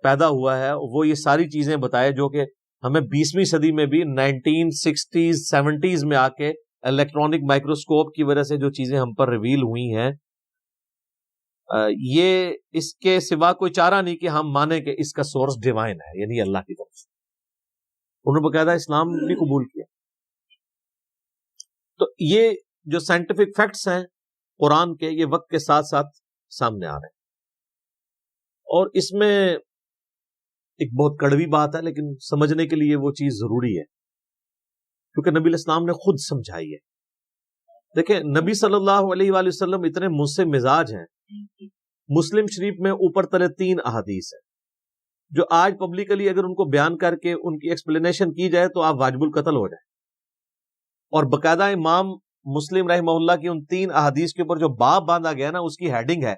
پیدا ہوا ہے وہ یہ ساری چیزیں بتائے جو کہ ہمیں 20ویں صدی میں بھی 1960s 70s میں آ کے الیکٹرانک مائکروسکوپ کی وجہ سے جو چیزیں ہم پر ریویل ہوئی ہیں، یہ اس کے سوا کوئی چارہ نہیں کہ ہم مانیں کہ اس کا سورس ڈیوائن ہے، یعنی اللہ کی طرف سے۔ انہوں نے باقاعدہ اسلام بھی قبول کیا۔ تو یہ جو سائنٹیفک فیکٹس ہیں قرآن کے، یہ وقت کے ساتھ ساتھ سامنے آ رہے ہیں، اور اس میں ایک بہت کڑوی بات ہے لیکن سمجھنے کے لیے وہ چیز ضروری ہے، کیونکہ نبی علیہ السلام نے خود سمجھائی ہے۔ دیکھیں نبی صلی اللہ علیہ وآلہ وسلم اتنے منصف مزاج ہیں، مسلم شریف میں اوپر تلے 3 احادیث ہیں جو آج پبلکلی اگر ان کو بیان کر کے ان کی ایکسپلینیشن کی جائے تو آپ واجب القتل ہو جائیں، اور باقاعدہ امام مسلم رحمہ اللہ کی ان 3 احادیث کے اوپر جو باب باندھا گیا نا اس کی ہیڈنگ ہے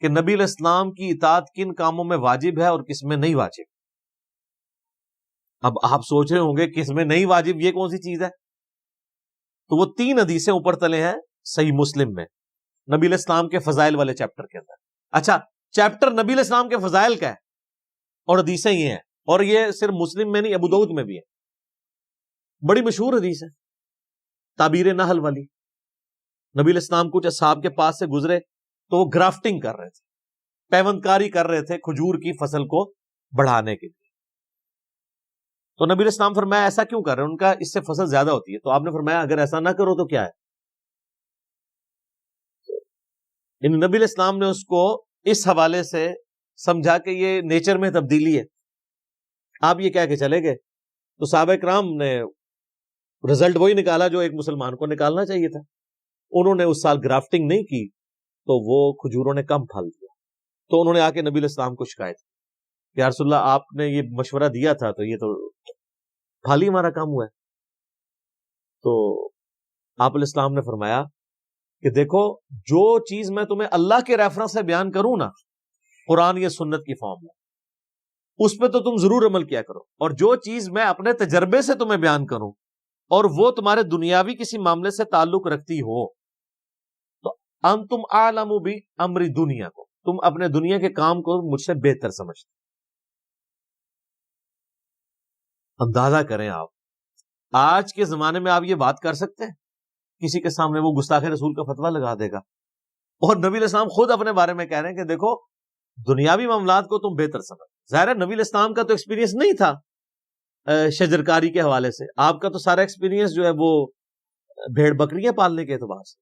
کہ نبی علیہ السلام کی اطاعت کن کاموں میں واجب ہے اور کس میں نہیں واجب. اب آپ سوچ رہے ہوں گے کس میں نہیں واجب، یہ کون سی چیز ہے؟ تو وہ 3 حدیثیں اوپر تلے ہیں صحیح مسلم میں، نبی علیہ السلام کے فضائل والے چیپٹر کے اندر. اچھا، چیپٹر نبی علیہ السلام کے فضائل کا ہے اور حدیثیں یہ ہیں، اور یہ صرف مسلم میں نہیں، ابو داؤد میں بھی ہے. بڑی مشہور حدیث ہے تعبیر نحل والی. نبی علیہ السلام کچھ اصحاب کے پاس سے گزرے تو وہ گرافٹنگ کر رہے تھے، پیوند کاری کر رہے تھے کھجور کی فصل کو بڑھانے کے لیے. تو نبی علیہ السلام فرمایا ایسا کیوں کر رہے ہیں؟ ان کا اس سے فصل زیادہ ہوتی ہے. تو آپ نے فرمایا اگر ایسا نہ کرو تو کیا ہے؟ نبی علیہ السلام نے اس کو اس حوالے سے سمجھا کہ یہ نیچر میں تبدیلی ہے، آپ یہ کہہ کے چلے گئے. تو صحابہ کرام نے رزلٹ وہی نکالا جو ایک مسلمان کو نکالنا چاہیے تھا. انہوں نے اس سال گرافٹنگ نہیں کی تو وہ کھجوروں نے کم پھل دیا. تو انہوں نے آ کے نبی علیہ السلام کو شکایت کی کہ یا رسول اللہ آپ نے یہ مشورہ دیا تھا تو یہ تو پھل ہی ہمارا کم ہوا ہے. تو آپ علیہ السلام نے فرمایا کہ دیکھو جو چیز میں تمہیں اللہ کے ریفرنس سے بیان کروں نا، قرآن یا سنت کی فارم میں، اس پہ تو تم ضرور عمل کیا کرو، اور جو چیز میں اپنے تجربے سے تمہیں بیان کروں اور وہ تمہارے دنیاوی کسی معاملے سے تعلق رکھتی ہو تو انتم اعلم بامر دنیا کو، تم اپنے دنیا کے کام کو مجھ سے بہتر سمجھتے. اندازہ کریں آپ آج کے زمانے میں آپ یہ بات کر سکتے ہیں؟ کسی کے سامنے وہ گستاخ رسول کا فتویٰ لگا دے گا. اور نبی علیہ السلام خود اپنے بارے میں کہہ رہے ہیں کہ دیکھو دنیاوی معاملات کو تم بہتر سمجھ. ظاہر ہے نبی علیہ السلام کا تو ایکسپیرینس نہیں تھا شجرکاری کے حوالے سے، آپ کا تو سارا ایکسپیرینس جو ہے وہ بھیڑ بکریاں پالنے کے اعتبار سے.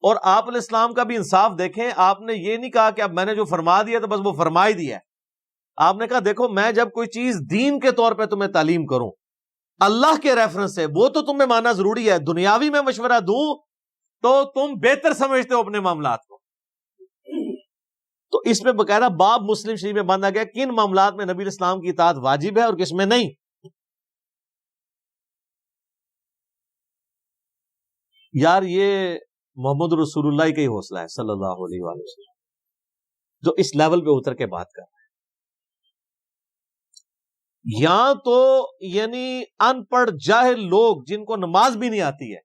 اور آپ علیہ السلام کا بھی انصاف دیکھیں، آپ نے یہ نہیں کہا کہ اب میں نے جو فرما دیا تو بس وہ فرما ہی دیا ہے. آپ نے کہا دیکھو میں جب کوئی چیز دین کے طور پہ تمہیں تعلیم کروں اللہ کے ریفرنس سے، وہ تو تمہیں ماننا ضروری ہے. دنیاوی میں مشورہ دوں تو تم بہتر سمجھتے ہو اپنے معاملات کو. تو اس میں باقاعدہ باب مسلم شریف میں باندھا گیا کن معاملات میں نبی علیہ السلام کی اطاعت واجب ہے اور کس میں نہیں. یار یہ محمد رسول اللہ کا ہی حوصلہ ہے صلی اللہ علیہ وآلہ وسلم، جو اس لیول پہ اتر کے بات کر رہا ہے. یا تو یعنی ان پڑھ جاہل لوگ جن کو نماز بھی نہیں آتی ہے،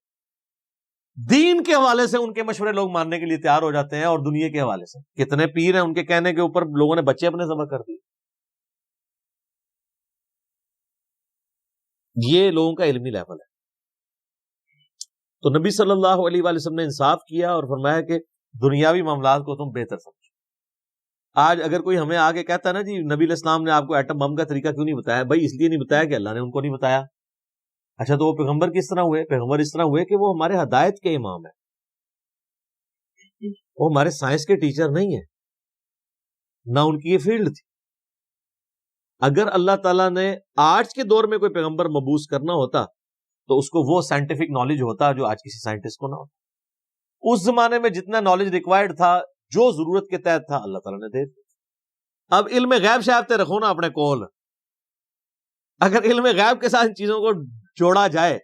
دین کے حوالے سے ان کے مشورے لوگ ماننے کے لیے تیار ہو جاتے ہیں، اور دنیا کے حوالے سے کتنے پیر ہیں ان کے کہنے کے اوپر لوگوں نے بچے اپنے ذبح کر دیے. یہ لوگوں کا علمی لیول ہے. تو نبی صلی اللہ علیہ وآلہ وسلم نے انصاف کیا اور فرمایا کہ دنیاوی معاملات کو تم بہتر سمجھو. آج اگر کوئی ہمیں آگے کہتا ہے نا جی نبی علیہ السلام نے آپ کو ایٹم بم کا طریقہ کیوں نہیں بتایا، بھائی اس لیے نہیں بتایا کہ اللہ نے ان کو نہیں بتایا. اچھا تو وہ پیغمبر کس طرح ہوئے؟ پیغمبر اس طرح ہوئے کہ وہ ہمارے ہدایت کے امام ہیں، وہ ہمارے سائنس کے ٹیچر نہیں ہیں، نہ ان کی یہ فیلڈ تھی. اگر اللہ تعالیٰ نے آج کے دور میں کوئی پیغمبر مبعوث کرنا ہوتا تو اس کو وہ سائنٹیفک نالج ہوتا جو آج کسی سائنٹسٹ کو نہ ہوتا. اس زمانے میں جتنا نالج ریکوائرڈ تھا جو ضرورت کے تحت تھا اللہ تعالیٰ نے دے دیا. اب علم غیب شاہتے رکھو نا اپنے کول. اگر علم غیب کے ساتھ ان چیزوں کو جوڑا جائے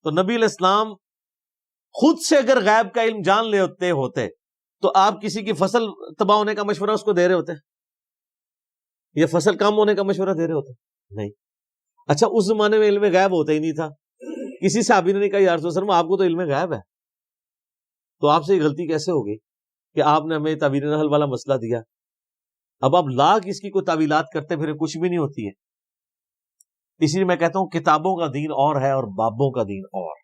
تو نبی علیہ السلام خود سے اگر غیب کا علم جان لیتے ہوتے تو آپ کسی کی فصل تباہ ہونے کا مشورہ اس کو دے رہے ہوتے یا فصل کم ہونے کا مشورہ دے رہے ہوتے؟ نہیں. اچھا اس زمانے میں علم غیب ہوتا ہی نہیں تھا. کسی صحابی نے نہیں کہا یا رسول اللہ آپ کو تو علم غیب ہے، تو آپ سے یہ غلطی کیسے ہوگی کہ آپ نے ہمیں تعبیر نحل والا مسئلہ دیا. اب آپ لاکھ اس کی کوئی تعویلات کرتے پھر کچھ بھی نہیں ہوتی ہے. اسی لیے میں کہتا ہوں کتابوں کا دین اور ہے اور بابوں کا دین اور.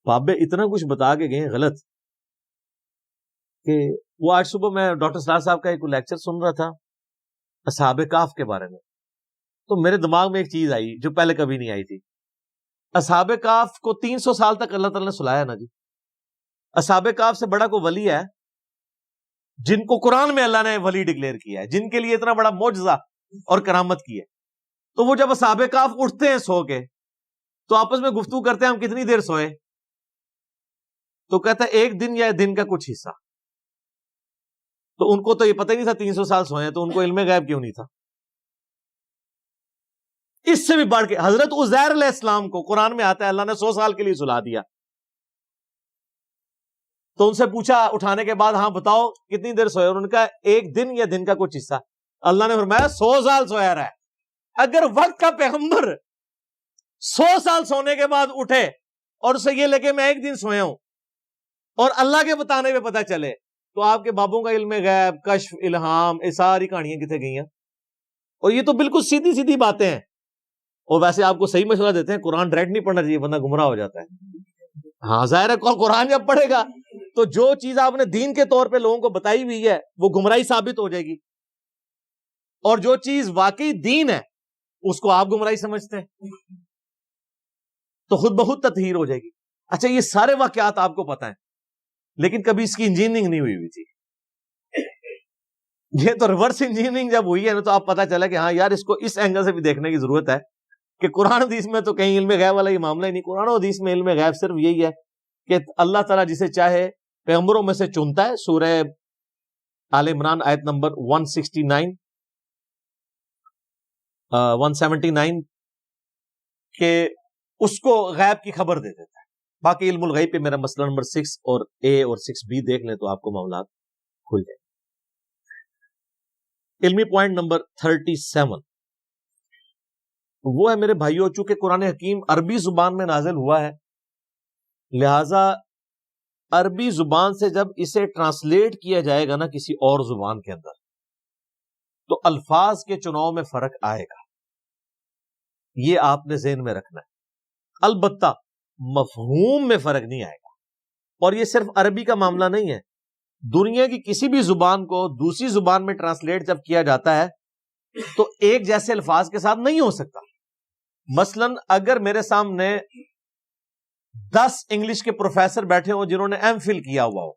بابے اتنا کچھ بتا کے گئے غلط کہ وہ آج صبح میں ڈاکٹر سرار صاحب کا ایک لیکچر سن رہا تھا اصحاب کہف کے بارے میں، تو میرے دماغ میں ایک چیز آئی جو پہلے کبھی نہیں آئی تھی. اصحاب کہف کو 300 سال تک اللہ تعالیٰ نے سلایا نا جی. اصحاب کہف سے بڑا کوئی ولی ہے جن کو قرآن میں اللہ نے ولی ڈکلیئر کیا ہے، جن کے لیے اتنا بڑا معجزہ اور کرامت کی ہے. تو وہ جب اصحاب کہف اٹھتے ہیں سو کے تو آپس میں گفتگو کرتے ہیں ہم کتنی دیر سوئے، تو کہتا ہے ایک دن یا دن کا کچھ حصہ. تو ان کو تو یہ پتہ ہی نہیں تھا 300 سال سوئے ہیں، تو ان کو علم غیب کیوں نہیں تھا. اس سے بھی بڑھ کے حضرت عزیر علیہ السلام کو قرآن میں آتا ہے اللہ نے 100 سال کے لیے سلا دیا. تو ان سے پوچھا اٹھانے کے بعد ہاں بتاؤ کتنی دیر سوئے؟ انہوں نے کہا ایک دن یا دن کا کچھ حصہ. اللہ نے فرمایا 100 سال سویا رہا ہے. اگر وقت کا پیغمبر 100 سال سونے کے بعد اٹھے اور اسے یہ لگے میں ایک دن سویا ہوں اور اللہ کے بتانے پہ پتہ چلے, تو آپ کے بابوں کا علم غیب, کشف, الہام, یہ ساری کہانیاں کتنے گئی ہیں؟ اور یہ تو بالکل سیدھی سیدھی باتیں ہیں. اور ویسے آپ کو صحیح مشورہ دیتے ہیں قرآن ڈائریکٹ نہیں پڑھنا چاہیے, بندہ گمراہ ہو جاتا ہے. ہاں ظاہر ہے قرآن جب پڑھے گا تو جو چیز آپ نے دین کے طور پہ لوگوں کو بتائی ہوئی ہے وہ گمراہی ثابت ہو جائے گی, اور جو چیز واقعی دین ہے اس کو آپ گمراہی سمجھتے ہیں تو خود بخود تطہیر ہو جائے گی. اچھا یہ سارے واقعات آپ کو پتہ ہیں, لیکن کبھی اس کی انجینئرنگ نہیں ہوئی تھی. یہ تو ریورس انجینئرنگ جب ہوئی ہے نا تو آپ پتہ چلا کہ ہاں یار اس کو اس اینگل سے بھی دیکھنے کی ضرورت ہے کہ قرآن حدیث میں تو کہیں علم غیب والا یہ معاملہ ہی نہیں. قرآن حدیث میں علم غیب صرف یہی ہے کہ اللہ تعالیٰ جسے چاہے پیغمبروں میں سے چنتا ہے. سورہ آل عمران آیت نمبر 179 کہ اس کو غیب کی خبر دے دیتا ہے. باقی علم الغیب پہ میرا مسئلہ نمبر 6 اور A اور 6B دیکھ لیں تو آپ کو معاملات کھل جائیں. علمی پوائنٹ نمبر 37 وہ ہے میرے بھائیوں, چونکہ قرآن حکیم عربی زبان میں نازل ہوا ہے, لہذا عربی زبان سے جب اسے ٹرانسلیٹ کیا جائے گا نا کسی اور زبان کے اندر تو الفاظ کے چناؤ میں فرق آئے گا. یہ آپ نے ذہن میں رکھنا ہے. البتہ مفہوم میں فرق نہیں آئے گا. اور یہ صرف عربی کا معاملہ نہیں ہے, دنیا کی کسی بھی زبان کو دوسری زبان میں ٹرانسلیٹ جب کیا جاتا ہے تو ایک جیسے الفاظ کے ساتھ نہیں ہو سکتا. مثلا اگر میرے سامنے 10 انگلش کے پروفیسر بیٹھے ہوں جنہوں نے ایم فل کیا ہوا ہو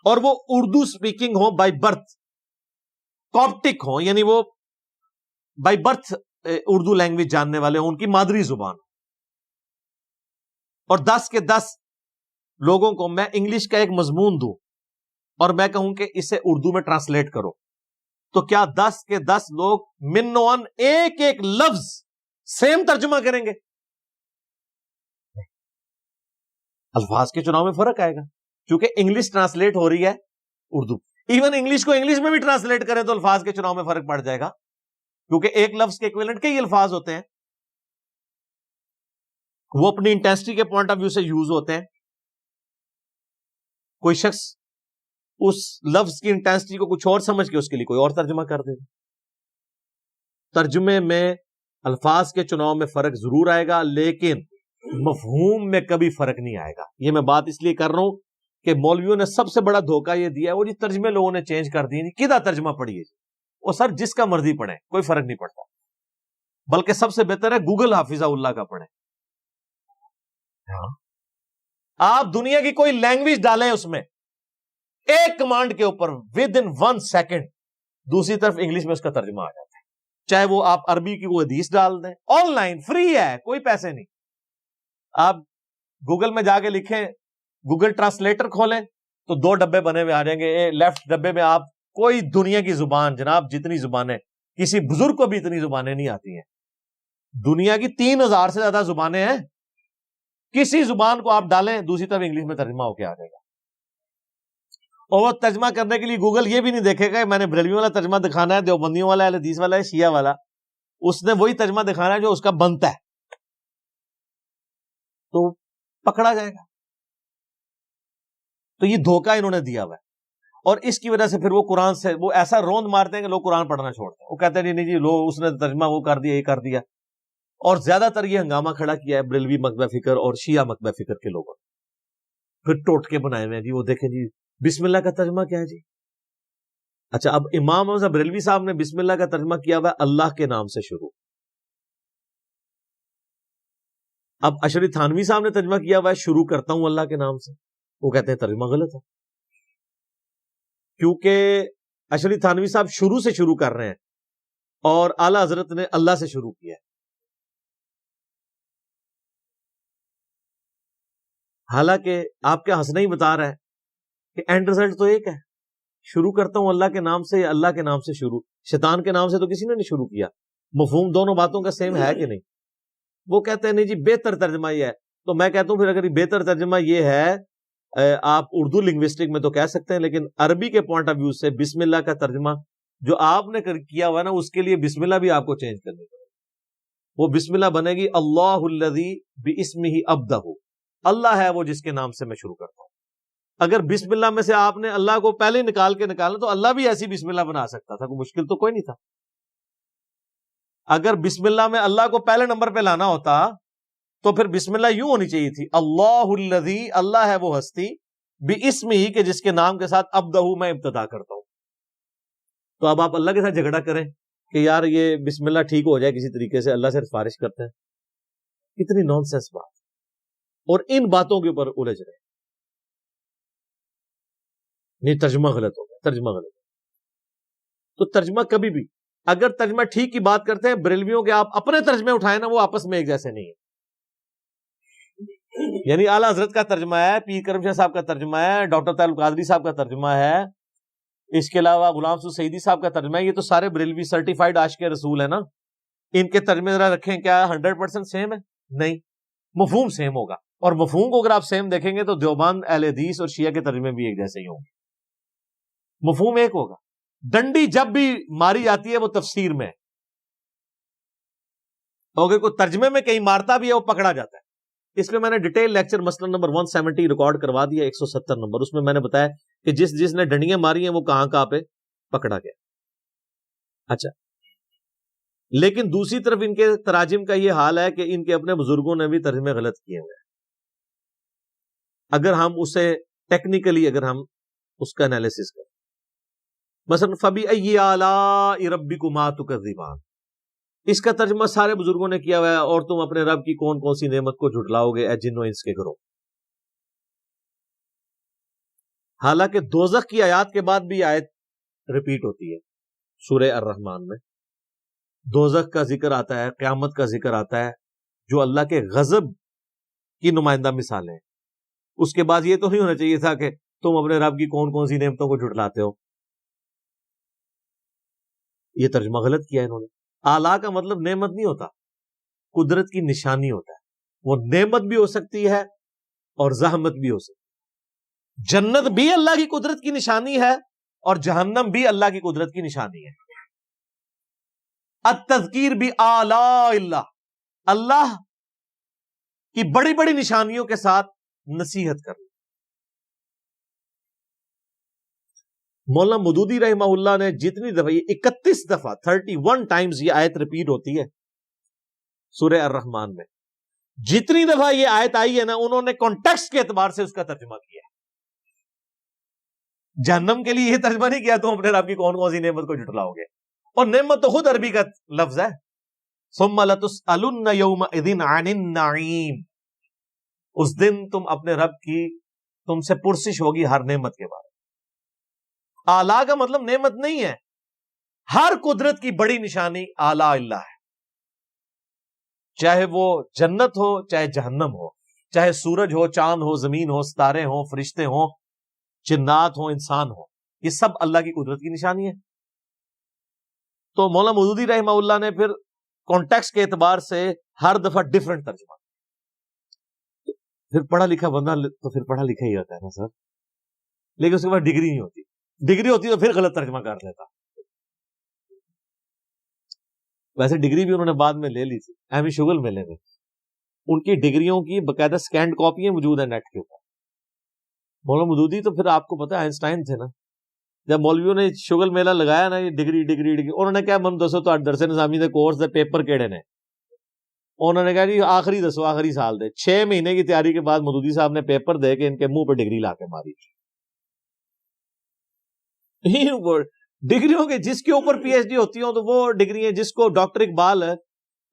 اور وہ اردو سپیکنگ ہو بائی برتھ, کاپٹک ہو یعنی وہ بائی برتھ اردو لینگویج جاننے والے ہوں, ان کی مادری زبان, اور 10 کے 10 لوگوں کو میں انگلش کا ایک مضمون دوں اور میں کہوں کہ اسے اردو میں ٹرانسلیٹ کرو, تو کیا 10 کے 10 لوگ منوان ایک ایک لفظ سیم ترجمہ کریں گے؟ الفاظ کے چناؤ میں فرق آئے گا کیونکہ انگلش ٹرانسلیٹ ہو رہی ہے اردو. ایون انگلش کو انگلش میں بھی ٹرانسلیٹ کریں تو الفاظ کے چناؤ میں فرق پڑ جائے گا کیونکہ ایک لفظ کے ایکویلنٹ کئی الفاظ ہوتے ہیں, وہ اپنی انٹینسٹی کے پوائنٹ آف ویو سے یوز ہوتے ہیں. کوئی شخص اس لفظ کی انٹینسٹی کو کچھ اور سمجھ کے اس کے لیے کوئی اور ترجمہ کر دے گا. ترجمے میں الفاظ کے چناؤ میں فرق ضرور آئے گا لیکن مفہوم میں کبھی فرق نہیں آئے گا. یہ میں بات اس لیے کر رہا ہوں کہ مولویوں نے سب سے بڑا دھوکہ یہ دیا ہے, وہ جی ترجمے لوگوں نے چینج کر دیے, کدھر ترجمہ پڑھیے جی, وہ سر جس کا مرضی پڑھیں کوئی فرق نہیں پڑتا, بلکہ سب سے بہتر ہے گوگل حافظہ اللہ کا پڑھیں. آپ دنیا کی کوئی لینگویج ڈالیں اس میں ایک کمانڈ کے اوپر ود ان 1 سیکنڈ دوسری طرف انگلش میں اس کا ترجمہ آ جاتا ہے. چاہے وہ آپ عربی کی وہ حدیث ڈال دیں, آن لائن فری ہے, کوئی پیسے نہیں. آپ گوگل میں جا کے لکھیں, گوگل ٹرانسلیٹر کھولیں تو 2 ڈبے بنے ہوئے آ جائیں گے. لیفٹ ڈبے میں آپ کوئی دنیا کی زبان, جناب جتنی زبانیں, کسی بزرگ کو بھی اتنی زبانیں نہیں آتی ہیں. دنیا کی 3000 سے زیادہ زبانیں ہیں, کسی زبان کو آپ ڈالیں دوسری طرف انگلش میں ترجمہ ہو کے آ جائے گا. اور وہ ترجمہ کرنے کے لیے گوگل یہ بھی نہیں دیکھے گا میں نے بریلوی والا ترجمہ دکھانا ہے, دیوبندیوں والا ہے, حدیث والا ہے, شیعہ والا, اس نے وہی ترجمہ دکھانا ہے جو اس کا بنتا ہے, تو پکڑا جائے گا. تو یہ دھوکہ انہوں نے دیا ہوا ہے, اور اس کی وجہ سے پھر وہ قرآن سے وہ ایسا روند مارتے ہیں کہ لوگ قرآن پڑھنا چھوڑتے ہیں. وہ کہتے ہیں نہیں جی لو اس نے ترجمہ وہ کر دیا, یہ کر دیا. اور زیادہ تر یہ ہنگامہ کھڑا کیا ہے بریلوی مکتبہ فکر اور شیعہ مکتبہ فکر کے لوگوں نے. پھر ٹوٹکے بنائے ہوئے ہیں جی, وہ دیکھیں جی بسم اللہ کا ترجمہ کیا ہے جی. اچھا اب امام اعظم بریلوی صاحب نے بسم اللہ کا ترجمہ کیا ہوا ہے اللہ کے نام سے شروع. اب اشری تھانوی صاحب نے ترجمہ کیا ہوا ہے شروع کرتا ہوں اللہ کے نام سے. وہ کہتے ہیں ترجمہ غلط ہے, کیونکہ اشری تھانوی صاحب شروع سے شروع کر رہے ہیں اور اعلی حضرت نے اللہ سے شروع کیا ہے. حالانکہ آپ کے ہنسنا ہی بتا رہا ہے کہ اینڈ رزلٹ تو ایک ہے, شروع کرتا ہوں اللہ کے نام سے یا اللہ کے نام سے شروع. شیطان کے نام سے تو کسی نے نہیں شروع کیا. مفہوم دونوں باتوں کا سیم ہے کہ نہیں؟ وہ کہتے ہیں نہیں جی بہتر ترجمہ یہ ہے تو میں کہتا ہوں پھر اگر بہتر ترجمہ یہ ہے، آپ اردو لنگوسٹک میں تو کہہ سکتے ہیں، لیکن عربی کے پوائنٹ آف ویو سے بسم اللہ کا ترجمہ جو آپ نے کیا ہوا نا، اس کے لیے بسم اللہ بھی آپ کو چینج کرنی پڑے گی۔ وہ بسم اللہ بنے گی اللہ الذی باسمہ ابدہ، اللہ ہے وہ جس کے نام سے میں شروع کرتا ہوں۔ اگر بسم اللہ میں سے آپ نے اللہ کو پہلے نکالنا تو اللہ بھی ایسی بسم اللہ بنا سکتا تھا، کوئی مشکل تو کوئی نہیں تھا۔ اگر بسم اللہ میں اللہ کو پہلے نمبر پہ لانا ہوتا تو پھر بسم اللہ یوں ہونی چاہیے تھی، اللہ الذی، اللہ ہے وہ ہستی، باسمہ کہ جس کے نام کے ساتھ ابدہ میں ابتدا کرتا ہوں۔ تو اب آپ اللہ کے ساتھ جھگڑا کریں کہ یار یہ بسم اللہ ٹھیک ہو جائے کسی طریقے سے، اللہ سے سفارش کرتے ہیں، کتنی نان سینس بات، اور ان باتوں کے اوپر الجھ رہے ہیں۔ نہیں، ترجمہ غلط ہو گیا، ترجمہ غلط۔ تو ترجمہ کبھی بھی، اگر ترجمہ ٹھیک کی بات کرتے ہیں، بریلویوں کے آپ اپنے ترجمے اٹھائیں نا، وہ آپس میں ایک جیسے نہیں ہیں۔ یعنی اعلیٰ حضرت کا ترجمہ ہے، پیر کرم شاہ صاحب کا ترجمہ ہے، ڈاکٹر طاہر القادری صاحب کا ترجمہ ہے، اس کے علاوہ غلام سعود سعیدی صاحب کا ترجمہ ہے، یہ تو سارے بریلوی سرٹیفائڈ عاشق رسول ہیں نا۔ ان کے ترجمے ذرا رکھیں، کیا 100% سیم ہے؟ نہیں، مفہوم سیم ہوگا، اور مفہوم کو اگر آپ سیم دیکھیں گے تو دیوبند، اہل حدیث اور شیعہ کے ترجمے بھی ایک جیسے ہی ہوں گے، مفہوم ایک ہوگا۔ ڈنڈی جب بھی ماری جاتی ہے وہ تفسیر میں، اگر کوئی ترجمے میں کہیں مارتا بھی ہے وہ پکڑا جاتا ہے۔ اس میں میں نے ڈیٹیل لیکچر مسئلہ نمبر 170 ریکارڈ کروا دیا، 170 نمبر، اس میں میں نے بتایا کہ جس نے ڈنڈیاں ماری ہیں وہ کہاں پہ پکڑا گیا۔ اچھا، لیکن دوسری طرف ان کے تراجم کا یہ حال ہے کہ ان کے اپنے بزرگوں نے بھی ترجمے غلط کیے ہوئے ہیں۔ اگر ہم اسے ٹیکنیکلی اگر ہم اس کا انالیسس کریں، مثلا فَبِأَيِّ آلَاءِ رَبِّكُمَا تُكَذِّبَانِ، اس کا ترجمہ سارے بزرگوں نے کیا ہوا ہے، اور تم اپنے رب کی کون کون سی نعمت کو جھٹلاؤ گے اے جن و انس کے گروہ۔ حالانکہ دوزخ کی آیات کے بعد بھی آیت ریپیٹ ہوتی ہے سورہ الرحمن میں، دوزخ کا ذکر آتا ہے، قیامت کا ذکر آتا ہے، جو اللہ کے غضب کی نمائندہ مثالیں ہیں۔ اس کے بعد یہ تو نہیں ہونا چاہیے تھا کہ تم اپنے رب کی کون کون سی نعمتوں کو جھٹلاتے ہو۔ یہ ترجمہ غلط کیا انہوں نے۔ آلہ کا مطلب نعمت نہیں ہوتا، قدرت کی نشانی ہوتا ہے۔ وہ نعمت بھی ہو سکتی ہے اور زحمت بھی ہو سکتی ہے۔ جنت بھی اللہ کی قدرت کی نشانی ہے اور جہنم بھی اللہ کی قدرت کی نشانی ہے۔ التذکیر بھی آلاء اللہ، اللہ کی بڑی بڑی نشانیوں کے ساتھ نصیحت کرنا۔ مولانا مودودی رحمہ اللہ نے جتنی دفعہ، یہ 31 دفعہ 31 ٹائمز یہ آیت ریپیٹ ہوتی ہے سورہ الرحمن میں، جتنی دفعہ یہ آیت آئی ہے نا، انہوں نے کانٹیکسٹ کے اعتبار سے اس کا ترجمہ کیا ہے۔ جہنم کے لیے یہ ترجمہ نہیں کیا تم اپنے رب کی کون کون سی نعمت کو جھٹلاؤ گے، اور نعمت تو خود عربی کا لفظ ہے، ثم لتسألن یومئذ عن النعیم، اس دن تم اپنے رب کی، تم سے پرسش ہوگی ہر نعمت کے بارے میں۔ آلہ کا مطلب نعمت نہیں ہے، ہر قدرت کی بڑی نشانی آلہ اللہ ہے، چاہے وہ جنت ہو چاہے جہنم ہو، چاہے سورج ہو، چاند ہو، زمین ہو، ستارے ہوں، فرشتے ہوں، جنات ہوں، انسان ہو، یہ سب اللہ کی قدرت کی نشانی ہے۔ تو مولانا مودودی رحمہ اللہ نے پھر کانٹیکسٹ کے اعتبار سے ہر دفعہ ڈیفرنٹ ترجمہ، پھر پڑھا لکھا بندہ تو پھر پڑھا لکھا ہی ہوتا ہے نا سر، لیکن اس کے بعد ڈگری نہیں ہوتی، ڈگری ہوتی تو پھر غلط ترجمہ کر لیتا۔ ویسے ڈگری بھی انہوں نے بعد میں لے لی تھی، ایم ای شغل میں لے گئے، ان کی ڈگریوں کی باقاعدہ سکینڈ کاپیاں موجود ہیں نیٹ کے اوپر۔ مولانا مودودی تو پھر آپ کو پتا ہے آئنسٹائن تھے نا، جب مولویوں نے شغل میلہ لگایا نا، یہ ڈگری ڈگری ڈگری، انہوں نے کہا من دسو تو درس نظامی دے کورس دے پیپر کیڑے نے، انہوں نے کہا جی آخری دسو، آخری سال دے 6 مہینے کی تیاری کے بعد مودودی صاحب نے پیپر دے کے ان کے منہ پہ ڈگری لا کے ماری۔ ڈگریوں کے جس کے اوپر پی ایچ ڈی ہوتی ہوں تو وہ ڈگری ہیں، جس کو ڈاکٹر اقبال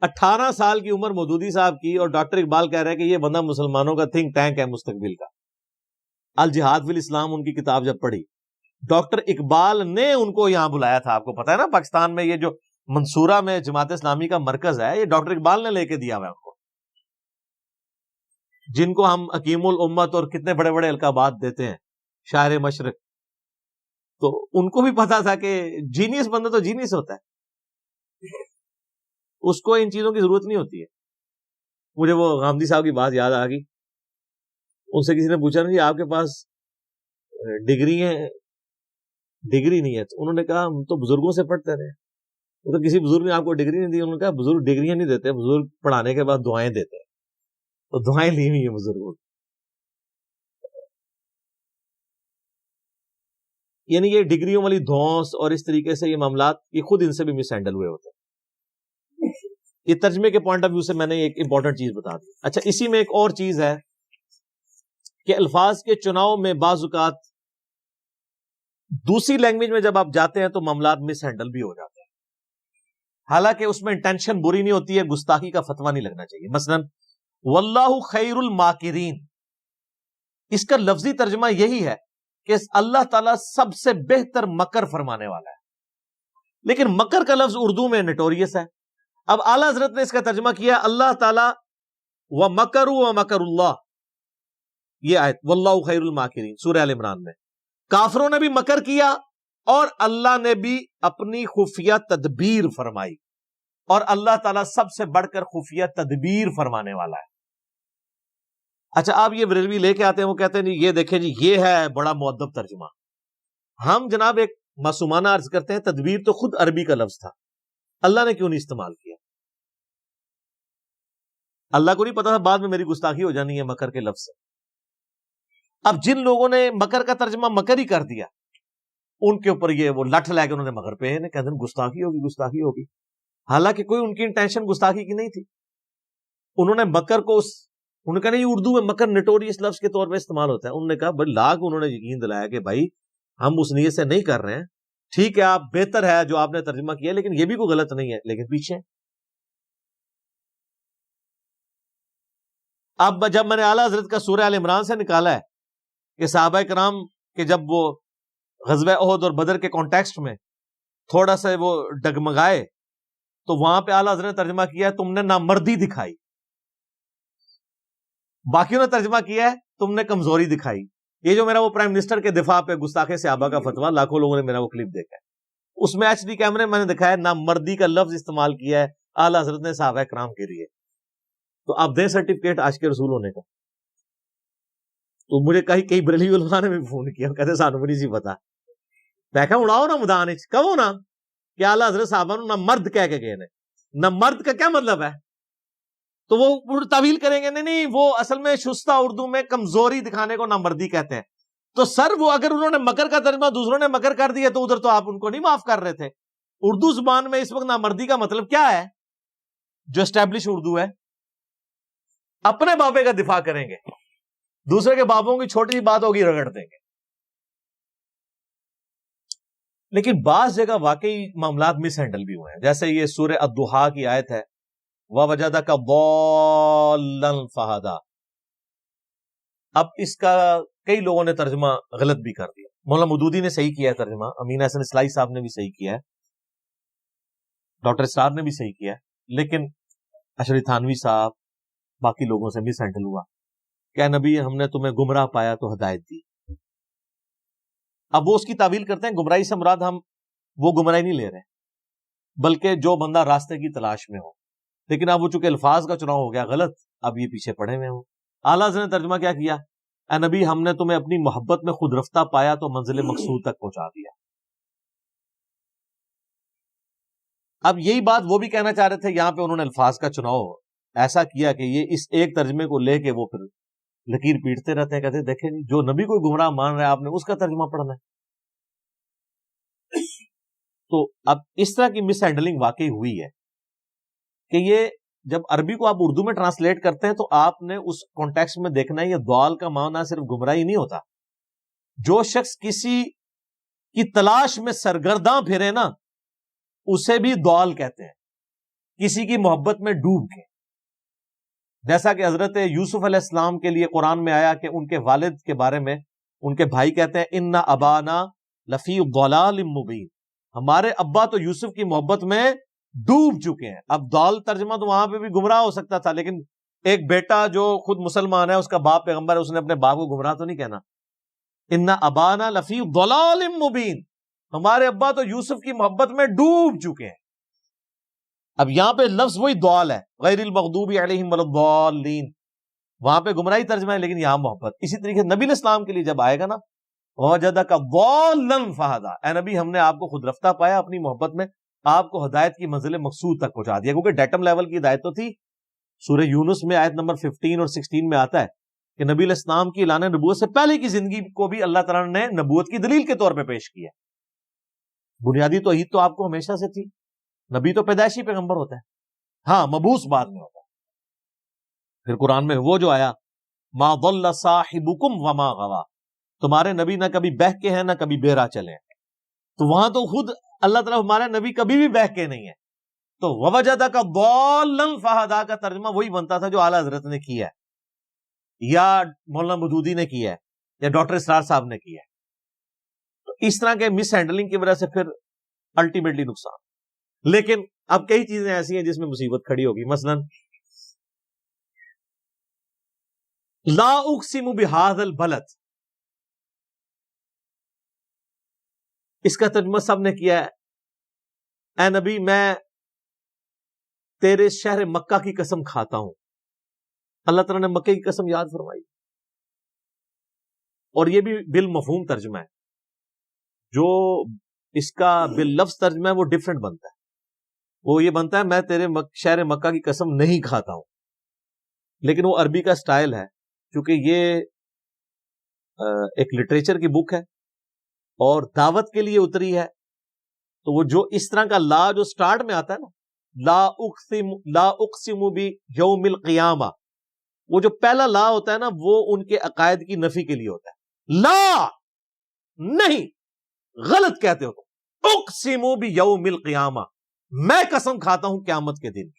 18 سال کی عمر مودودی صاحب کی، اور ڈاکٹر اقبال کہہ رہے ہیں کہ یہ بندہ مسلمانوں کا تھنک ٹینک ہے مستقبل کا۔ الجہاد فی الاسلام ان کی کتاب جب پڑھی، ڈاکٹر اقبال نے ان کو یہاں بلایا تھا۔ آپ کو پتا ہے نا پاکستان میں یہ جو منصورہ میں جماعت اسلامی کا مرکز ہے، یہ ڈاکٹر اقبال نے لے کے دیا ہوا ان کو، جن کو ہم حکیم الامت اور کتنے بڑے بڑے القابات دیتے ہیں، شاعر مشرق۔ تو ان کو بھی پتا تھا کہ جینیس بندہ تو جینیس ہوتا ہے، اس کو ان چیزوں کی ضرورت نہیں ہوتی ہے، مجھے وہ غامدی صاحب کی بات یاد آ گئی. ان سے کسی نے پوچھا نا جی آپ کے پاس ڈگری ہے؟ ڈگری نہیں ہے. تو انہوں نے کہا ہم تو بزرگوں سے پڑھتے رہے. تو کسی بزرگ نے آپ کو ڈگری نہیں دی؟ انہوں نے کہا بزرگ ڈگریاں نہیں دیتے، بزرگ پڑھانے کے بعد دعائیں دیتے ہیں. تو دعائیں لی ہوئی ہیں بزرگوں. یعنی یہ ڈگریوں والی دھونس اور اس طریقے سے یہ معاملات یہ خود ان سے بھی مس ہینڈل ہوئے ہوتے ہیں. یہ ترجمے کے پوائنٹ آف ویو سے میں نے ایک امپورٹنٹ چیز بتا دی. اچھا، اسی میں ایک اور چیز ہے کہ الفاظ کے چناؤ میں بعض اوقات دوسری لینگویج میں جب آپ جاتے ہیں تو معاملات مس ہینڈل بھی ہو جاتے ہیں. حالانکہ اس میں انٹینشن بری نہیں ہوتی ہے، گستاخی کا فتویٰ نہیں لگنا چاہیے. مثلا واللہ خیر الماکرین، اس کا لفظی ترجمہ یہی ہے کہ اللہ تعالیٰ سب سے بہتر مکر فرمانے والا ہے. لیکن مکر کا لفظ اردو میں نٹوریس ہے. اب اعلیٰ حضرت نے اس کا ترجمہ کیا اللہ تعالیٰ وَمَكَرُوا وَمَكَرُ اللَّهِ. یہ آیت واللہ خیر الماکرین سورہ آل عمران میں کافروں نے بھی مکر کیا اور اللہ نے بھی اپنی خفیہ تدبیر فرمائی، اور اللہ تعالیٰ سب سے بڑھ کر خفیہ تدبیر فرمانے والا ہے. اچھا، آپ یہ بریلوی لے کے آتے ہیں، وہ کہتے ہیں جی یہ دیکھیں جی یہ ہے بڑا مؤدب ترجمہ. ہم جناب ایک معصومانہ عرض کرتے ہیں تدبیر تو خود عربی کا لفظ تھا، اللہ نے کیوں نہیں استعمال کیا؟ اللہ کو نہیں پتا تھا بعد میں میری گستاخی ہو جانی ہے مکر کے لفظ سے. اب جن لوگوں نے مکر کا ترجمہ مکر ہی کر دیا ان کے اوپر یہ وہ لٹھ لے کے انہوں نے مکر پہ کہتے ہیں گستاخی ہوگی گستاخی ہوگی. حالانکہ کوئی ان کی انٹینشن گستاخی کی نہیں تھی. انہوں نے مکر کو انہوں نے کہا نہیں اردو میں مکر نٹوریس لفظ کے طور پہ استعمال ہوتا ہے. انہوں نے کہا بھائی لاکھ انہوں نے یقین دلایا کہ بھائی ہم اس نیت سے نہیں کر رہے ہیں، ٹھیک ہے آپ بہتر ہے جو آپ نے ترجمہ کیا لیکن یہ بھی کوئی غلط نہیں ہے، لیکن پیچھے. اب جب میں نے اعلیٰ حضرت کا سورہ آل عمران سے نکالا ہے کہ صحابہ کرام کہ جب وہ غزوہ احد اور بدر کے کانٹیکسٹ میں تھوڑا سا وہ ڈگمگائے تو وہاں پہ اعلیٰ حضرت نے ترجمہ کیا ہے تم نے نامردی دکھائی. باقیوں نے ترجمہ کیا ہے تم نے کمزوری دکھائی. یہ جو میرا وہ پرائم منسٹر کے دفاع پہ گستاخی صحابہ کا فتویٰ، لاکھوں لوگوں نے میرا وہ کلپ دیکھا ہے، اس میں ایچ ڈی کیمرے میں نے دکھایا نامردی کا لفظ استعمال کیا ہے اعلیٰ حضرت نے صحابہ کرام کے لیے. تو آپ دیں سرٹیفکیٹ آج کے رسول ہونے کا. تو مجھے کئی بریلوی علماء نے بھی فون کیا، کہتے سانو بھی نہیں سی پتا. میں کہا اڑاؤ نا میدان کہو نا کہ اعلیٰ حضرت صحابہ نہ مرد کہہ کے گئے نے. نہ مرد کا کیا مطلب ہے؟ تو وہ تعویل کریں گے نہیں وہ اصل میں شستہ اردو میں کمزوری دکھانے کو نامردی کہتے ہیں. تو سر وہ اگر انہوں نے مکر کا ترجمہ دوسروں نے مکر کر دیا تو ادھر تو آپ ان کو نہیں معاف کر رہے تھے. اردو زبان میں اس وقت نامردی کا مطلب کیا ہے؟ جو اسٹیبلش اردو ہے اپنے بابے کا دفاع کریں گے، دوسرے کے بابوں کی چھوٹی سی بات ہوگی رگڑ دیں گے. لیکن بعض جگہ واقعی معاملات مس ہینڈل بھی ہوئے ہیں، جیسے یہ سورہ الضحیٰ کی آیت ہے وَوَجَدَكَ ضَالًّا فَہَدَىٰ. اب اس کا کئی لوگوں نے ترجمہ غلط بھی کر دیا. مولانا مودودی نے صحیح کیا ہے ترجمہ، امین احسن اصلاحی صاحب نے بھی صحیح کیا ہے، ڈاکٹر اسرار نے بھی صحیح کیا ہے، لیکن اشرف تھانوی صاحب باقی لوگوں سے مس ہینڈل ہوا کہ نبی ہم نے تمہیں گمراہ پایا تو ہدایت دی. اب وہ اس کی تعویل کرتے ہیں گمراہی سے مراد ہم وہ گمراہی نہیں لے رہے بلکہ جو بندہ راستے کی تلاش میں ہو. لیکن اب وہ چونکہ الفاظ کا چناؤ ہو گیا غلط، اب یہ پیچھے پڑے ہوئے ہوں. اعلیٰ حضرت نے ترجمہ کیا کیا؟ اے نبی ہم نے تمہیں اپنی محبت میں خود رفتہ پایا تو منزل مقصود تک پہنچا دیا. اب یہی بات وہ بھی کہنا چاہ رہے تھے، یہاں پہ انہوں نے الفاظ کا چناؤ ایسا کیا کہ یہ اس ایک ترجمے کو لے کے وہ پھر لکیر پیٹتے رہتے ہیں، کہتے ہیں دیکھیں جی جو نبی کوئی گمراہ مان رہا ہے آپ نے اس کا ترجمہ پڑھنا ہے. تو اب اس طرح کی مس ہینڈلنگ واقعی ہوئی ہے کہ یہ جب عربی کو آپ اردو میں ٹرانسلیٹ کرتے ہیں تو آپ نے اس کانٹیکسٹ میں دیکھنا ہے یہ ضال کا معنی صرف گمراہی نہیں ہوتا. جو شخص کسی کی تلاش میں سرگرداں پھرے نا اسے بھی ضال کہتے ہیں، کسی کی محبت میں ڈوب کے. جیسا کہ حضرت یوسف علیہ السلام کے لیے قرآن میں آیا کہ ان کے والد کے بارے میں ان کے بھائی کہتے ہیں اِنَّ أَبَانَا لَفِي ضَلَالٍ مُبِينٍ، ہمارے ابا تو یوسف کی محبت میں ڈوب چکے ہیں. اب ضال ترجمہ تو وہاں پہ بھی گمراہ ہو سکتا تھا، لیکن ایک بیٹا جو خود مسلمان ہے اس کا باپ پیغمبر ہے، اس نے اپنے باپ کو گمراہ تو نہیں کہنا. اِنَّ أَبَانَا لَفِي ضَلَالٍ مُبِينٍ، ہمارے ابا تو یوسف کی محبت میں ڈوب چکے ہیں. اب یہاں پہ لفظ وہی ضال ہے، غیر المغضوب علیہم ولا الضالین، وہاں پہ گمراہی ترجمہ ہے لیکن یہاں محبت. اسی طریقے نبی علیہ السلام کے لیے جب آئے گا نا وجدک ضالا فہدی، اے نبی ہم نے آپ کو خود رفتہ پایا اپنی محبت میں، آپ کو ہدایت کی منزل مقصود تک پہنچا دیا. کیونکہ ڈیٹم لیول کی ہدایت تو تھی. سورہ یونس میں آیت نمبر 15 اور 16 میں آتا ہے کہ نبی علیہ السلام کی اعلان نبوت سے پہلے کی زندگی کو بھی اللہ تعالیٰ نے نبوت کی دلیل کے طور پہ پیش کیا. بنیادی توحید تو آپ کو ہمیشہ سے تھی. نبی تو پیدائشی پیغمبر ہوتا ہے، ہاں مبعوث بعد میں ہوتا ہے. پھر قرآن میں وہ جو آیا ما ضل صاحبکم وما غوا، تمہارے نبی نہ کبھی بہہ کے ہیں نہ کبھی بہرا چلے ہیں. تو وہاں تو خود اللہ تعالیٰ ہمارا نبی کبھی بھی بہہ کے نہیں ہے. تو ووجدک ضالا فہدی کا ترجمہ وہی بنتا تھا جو اعلیٰ حضرت نے کیا ہے یا مولانا مودودی نے کیا ہے یا ڈاکٹر اسرار صاحب نے کیا ہے. تو اس طرح کے مس ہینڈلنگ کی وجہ سے پھر الٹیمیٹلی نقصان. لیکن اب کئی چیزیں ایسی ہیں جس میں مصیبت کھڑی ہوگی. مثلا لا اقسم بہذا البلد، اس کا ترجمہ سب نے کیا ہے اے نبی میں تیرے شہر مکہ کی قسم کھاتا ہوں. اللہ تعالیٰ نے مکہ کی قسم یاد فرمائی، اور یہ بھی بالمفہوم ترجمہ ہے. جو اس کا باللفظ ترجمہ ہے وہ ڈیفرنٹ بنتا ہے. وہ یہ بنتا ہے میں تیرے شہر مکہ کی قسم نہیں کھاتا ہوں، لیکن وہ عربی کا سٹائل ہے. کیونکہ یہ ایک لٹریچر کی بک ہے اور دعوت کے لیے اتری ہے، تو وہ جو اس طرح کا لا جو سٹارٹ میں آتا ہے نا، لا اقسم بیوم القیامہ، وہ جو پہلا لا ہوتا ہے نا وہ ان کے عقائد کی نفی کے لیے ہوتا ہے. لا نہیں، غلط کہتے ہو تم. اقسم بیوم القیامہ، میں قسم کھاتا ہوں قیامت کے دن.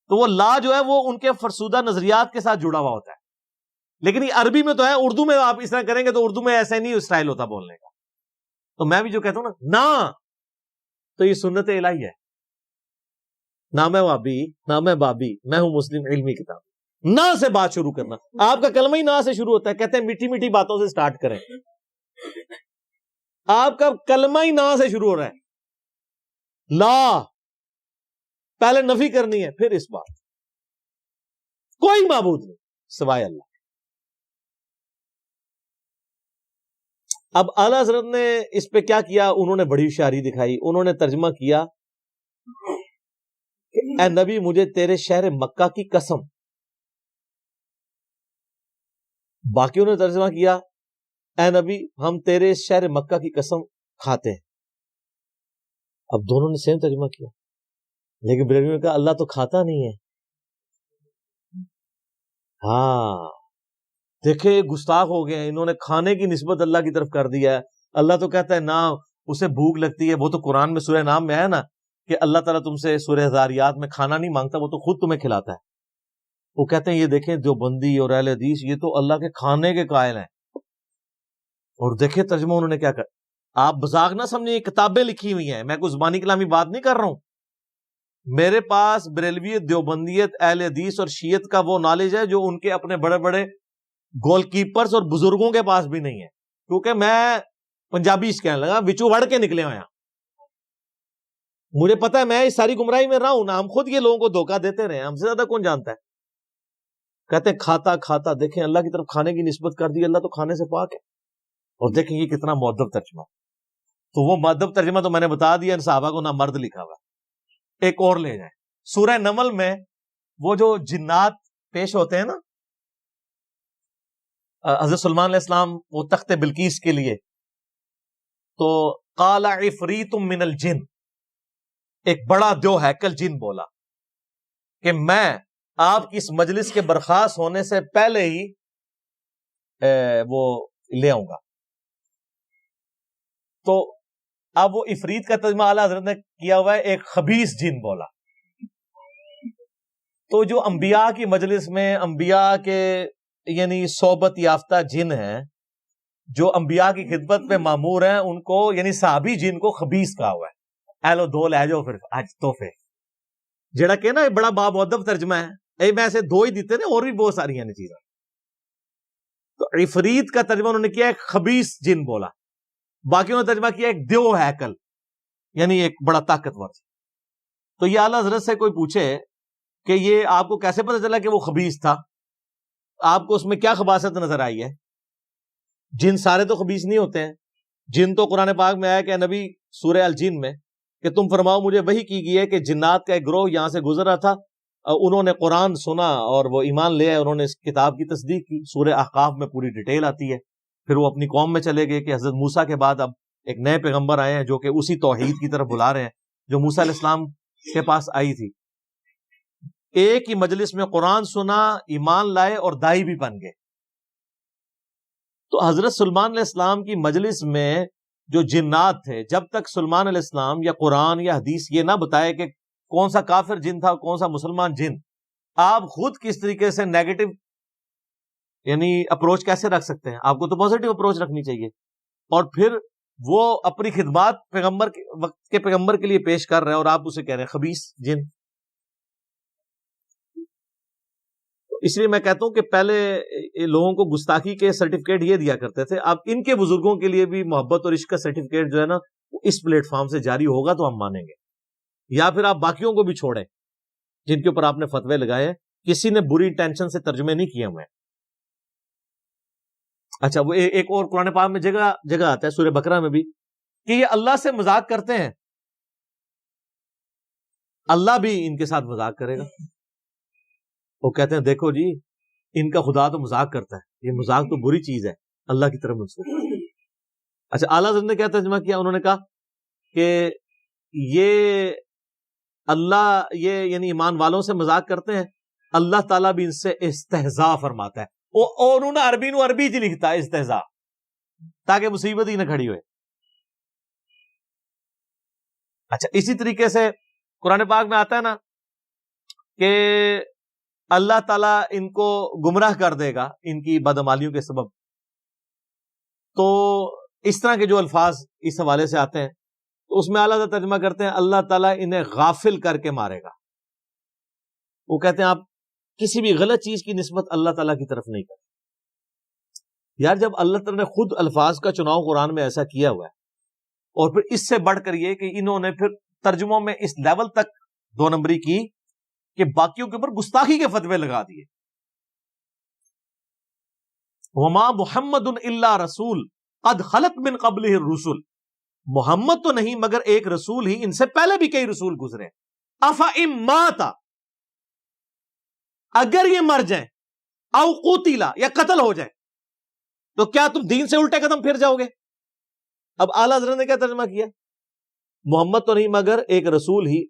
تو وہ لا جو ہے وہ ان کے فرسودہ نظریات کے ساتھ جڑا ہوا ہوتا ہے. لیکن یہ عربی میں تو ہے، اردو میں آپ اس طرح کریں گے تو اردو میں ایسا نہیں اسٹائل ہوتا بولنے کا. تو میں بھی جو کہتا ہوں نا تو یہ سنت الہی ہے. نہ میں وابی نہ میں بابی، میں ہوں مسلم علمی کتاب. نہ سے بات شروع کرنا، آپ کا کلمہ ہی نہ سے شروع ہوتا ہے. کہتے ہیں میٹھی میٹھی باتوں سے سٹارٹ کریں. آپ کا کلمہ ہی نہ سے شروع ہو رہا ہے. لا پہلے نفی کرنی ہے، پھر اس بات کوئی معبود نہیں سوائے اللہ. اب اعلیٰ حضرت نے اس پہ کیا کیا، انہوں نے بڑی ہوشیاری دکھائی. انہوں نے ترجمہ کیا اے نبی مجھے تیرے شہر مکہ کی قسم. باقیوں نے ترجمہ کیا اے نبی ہم تیرے شہر مکہ کی قسم کھاتے ہیں. اب دونوں نے سیم ترجمہ کیا، لیکن بریلوی نے کہا اللہ تو کھاتا نہیں ہے. ہاں دیکھیں گستاخ ہو گئے ہیں، انہوں نے کھانے کی نسبت اللہ کی طرف کر دیا ہے. اللہ تو کہتا ہے نہ اسے بھوک لگتی ہے. وہ تو قرآن میں سورہ نام میں ہے نا کہ اللہ تعالیٰ تم سے سورہ ذاریات میں کھانا نہیں مانگتا، وہ تو خود تمہیں کھلاتا ہے. وہ کہتے ہیں یہ دیکھیں جو بندی اور اہل حدیث یہ تو اللہ کے کھانے کے قائل ہیں. اور دیکھیں ترجمہ انہوں نے کیا کر. آپ مذاق نہ سمجھیں، یہ کتابیں لکھی ہوئی ہیں، میں کوئی زبانی کلامی بات نہیں کر رہا ہوں. میرے پاس بریلویت، دیوبندیت، اہل حدیث اور شیعت کا وہ نالج ہے جو ان کے اپنے بڑے بڑے گول کیپرز اور بزرگوں کے پاس بھی نہیں ہے. کیونکہ میں پنجابی کہنے لگا وچو وڑ کے نکلے ہوئے ہیں. مجھے پتا ہے میں اس ساری گمراہی میں رہا ہوں نا. ہم خود یہ لوگوں کو دھوکہ دیتے رہے ہیں، ہم سے زیادہ کون جانتا ہے. کہتے ہیں کھاتا کھاتا، دیکھیں اللہ کی طرف کھانے کی نسبت کر دی، اللہ تو کھانے سے پاک ہے. اور دیکھیں یہ کتنا مؤدب ترجمہ. تو وہ مؤدب ترجمہ تو میں نے بتا دیا ان صحابہ کو، نہ مرد لکھا ہوا. ایک اور لے جائیں سورہ نمل میں وہ جو جنات پیش ہوتے ہیں نا حضرت سلمان علیہ السلام وہ تخت بلقیس کے لیے، تو قال عفریت من الجن، ایک بڑا دیو ہیکل جن بولا کہ میں آپ کی اس مجلس کے برخاست ہونے سے پہلے ہی وہ لے آؤں گا. تو اب وہ عفریت کا ترجمہ اعلیٰ حضرت نے کیا ہوا ہے ایک خبیث جن بولا. تو جو انبیاء کی مجلس میں انبیاء کے یعنی صحبت یافتہ جن ہیں جو انبیاء کی خدمت پہ مامور ہیں، ان کو یعنی صحابی جن کو خبیث کہا ہوا ہے. ایلو دو لے جاؤ پھر آج توفے جڑا کہ نا بڑا بامؤدب ترجمہ ہے. میں ایسے دو ہی دیتے نا، اور بھی بہت ساری ہیں چیزیں. تو عفریت کا ترجمہ انہوں نے کیا ایک خبیث جن بولا. باقیوں نے ترجمہ کیا ایک دیو ہیکل، یعنی ایک بڑا طاقتور. تو یہ اعلیٰ حضرت سے کوئی پوچھے کہ یہ آپ کو کیسے پتہ چلا کہ وہ خبیث تھا، آپ کو اس میں کیا خباثت نظر آئی ہے؟ جن سارے تو خبیث نہیں ہوتے ہیں، جن تو قرآن پاک میں آیا کہ نبی سورہ الجن میں کہ تم فرماؤ مجھے وحی کی گئی ہے کہ جنات کا ایک گروہ یہاں سے گزر رہا تھا، انہوں نے قرآن سنا اور وہ ایمان لے آئے، انہوں نے اس کتاب کی تصدیق کی۔ سورہ احقاف میں پوری ڈیٹیل آتی ہے۔ پھر وہ اپنی قوم میں چلے گئے کہ حضرت موسیٰ کے بعد اب ایک نئے پیغمبر آئے ہیں جو کہ اسی توحید کی طرف بلا رہے ہیں جو موسیٰ علیہ السلام کے پاس آئی تھی۔ ایک ہی مجلس میں قرآن سنا، ایمان لائے اور دائی بھی بن گئے۔ تو حضرت سلیمان علیہ السلام کی مجلس میں جو جنات تھے، جب تک سلیمان علیہ السلام یا قرآن یا حدیث یہ نہ بتائے کہ کون سا کافر جن تھا کون سا مسلمان جن، آپ خود کس طریقے سے نیگیٹو یعنی اپروچ کیسے رکھ سکتے ہیں؟ آپ کو تو پازیٹو اپروچ رکھنی چاہیے۔ اور پھر وہ اپنی خدمات پیغمبر کے وقت کے پیغمبر کے لیے پیش کر رہے ہیں اور آپ اسے کہہ رہے ہیں خبیث جن۔ اس لیے میں کہتا ہوں کہ پہلے لوگوں کو گستاخی کے سرٹیفکیٹ یہ دیا کرتے تھے، اب ان کے بزرگوں کے لیے بھی محبت اور عشق کا سرٹیفکیٹ جو ہے نا اس پلیٹ فارم سے جاری ہوگا تو ہم مانیں گے، یا پھر آپ باقیوں کو بھی چھوڑیں جن کے اوپر آپ نے فتوے لگائے ہیں، کسی نے بری انٹینشن سے ترجمے نہیں کیے ہوئے۔ اچھا، وہ ایک اور قرآن پاک میں جگہ آتا ہے سورہ بقرہ میں بھی کہ یہ اللہ سے مذاق کرتے ہیں، اللہ بھی ان کے ساتھ مذاق کرے گا۔ وہ کہتے ہیں دیکھو جی ان کا خدا تو مذاق کرتا ہے، یہ مذاق تو بری چیز ہے اللہ کی طرف منسوخ۔ اچھا، اعلیٰ حضرت نے کیا ترجمہ کیا؟ انہوں نے کہا کہ یہ اللہ یہ یعنی ایمان والوں سے مذاق کرتے ہیں، اللہ تعالیٰ بھی ان سے استہزاء فرماتا ہے۔ اور انہوں نے عربی جی لکھتا ہے استہزاء، تاکہ مصیبت ہی نہ کھڑی ہوئے۔ اچھا، اسی طریقے سے قرآن پاک میں آتا ہے نا کہ اللہ تعالیٰ ان کو گمراہ کر دے گا ان کی بدعمالیوں کے سبب۔ تو اس طرح کے جو الفاظ اس حوالے سے آتے ہیں تو اس میں اعلیٰ ترجمہ کرتے ہیں اللہ تعالیٰ انہیں غافل کر کے مارے گا۔ وہ کہتے ہیں آپ کسی بھی غلط چیز کی نسبت اللہ تعالیٰ کی طرف نہیں کرتے۔ یار جب اللہ تعالیٰ نے خود الفاظ کا چناؤ قرآن میں ایسا کیا ہوا ہے، اور پھر اس سے بڑھ کر یہ کہ انہوں نے پھر ترجموں میں اس لیول تک دو نمبری کی کہ باقیوں کے اوپر گستاخی کے فتوے لگا دیے۔ وما محمد الا رسول قد خلت من قبلہ الرسل، محمد تو نہیں مگر ایک رسول ہی، ان سے پہلے بھی کئی رسول گزرے۔ افئن مات، اگر یہ مر جائیں، او قتل یا قتل ہو جائیں تو کیا تم دین سے الٹے قدم پھر جاؤ گے؟ اب اعلیٰ حضرت نے کیا ترجمہ کیا؟ محمد تو نہیں مگر ایک رسول ہی،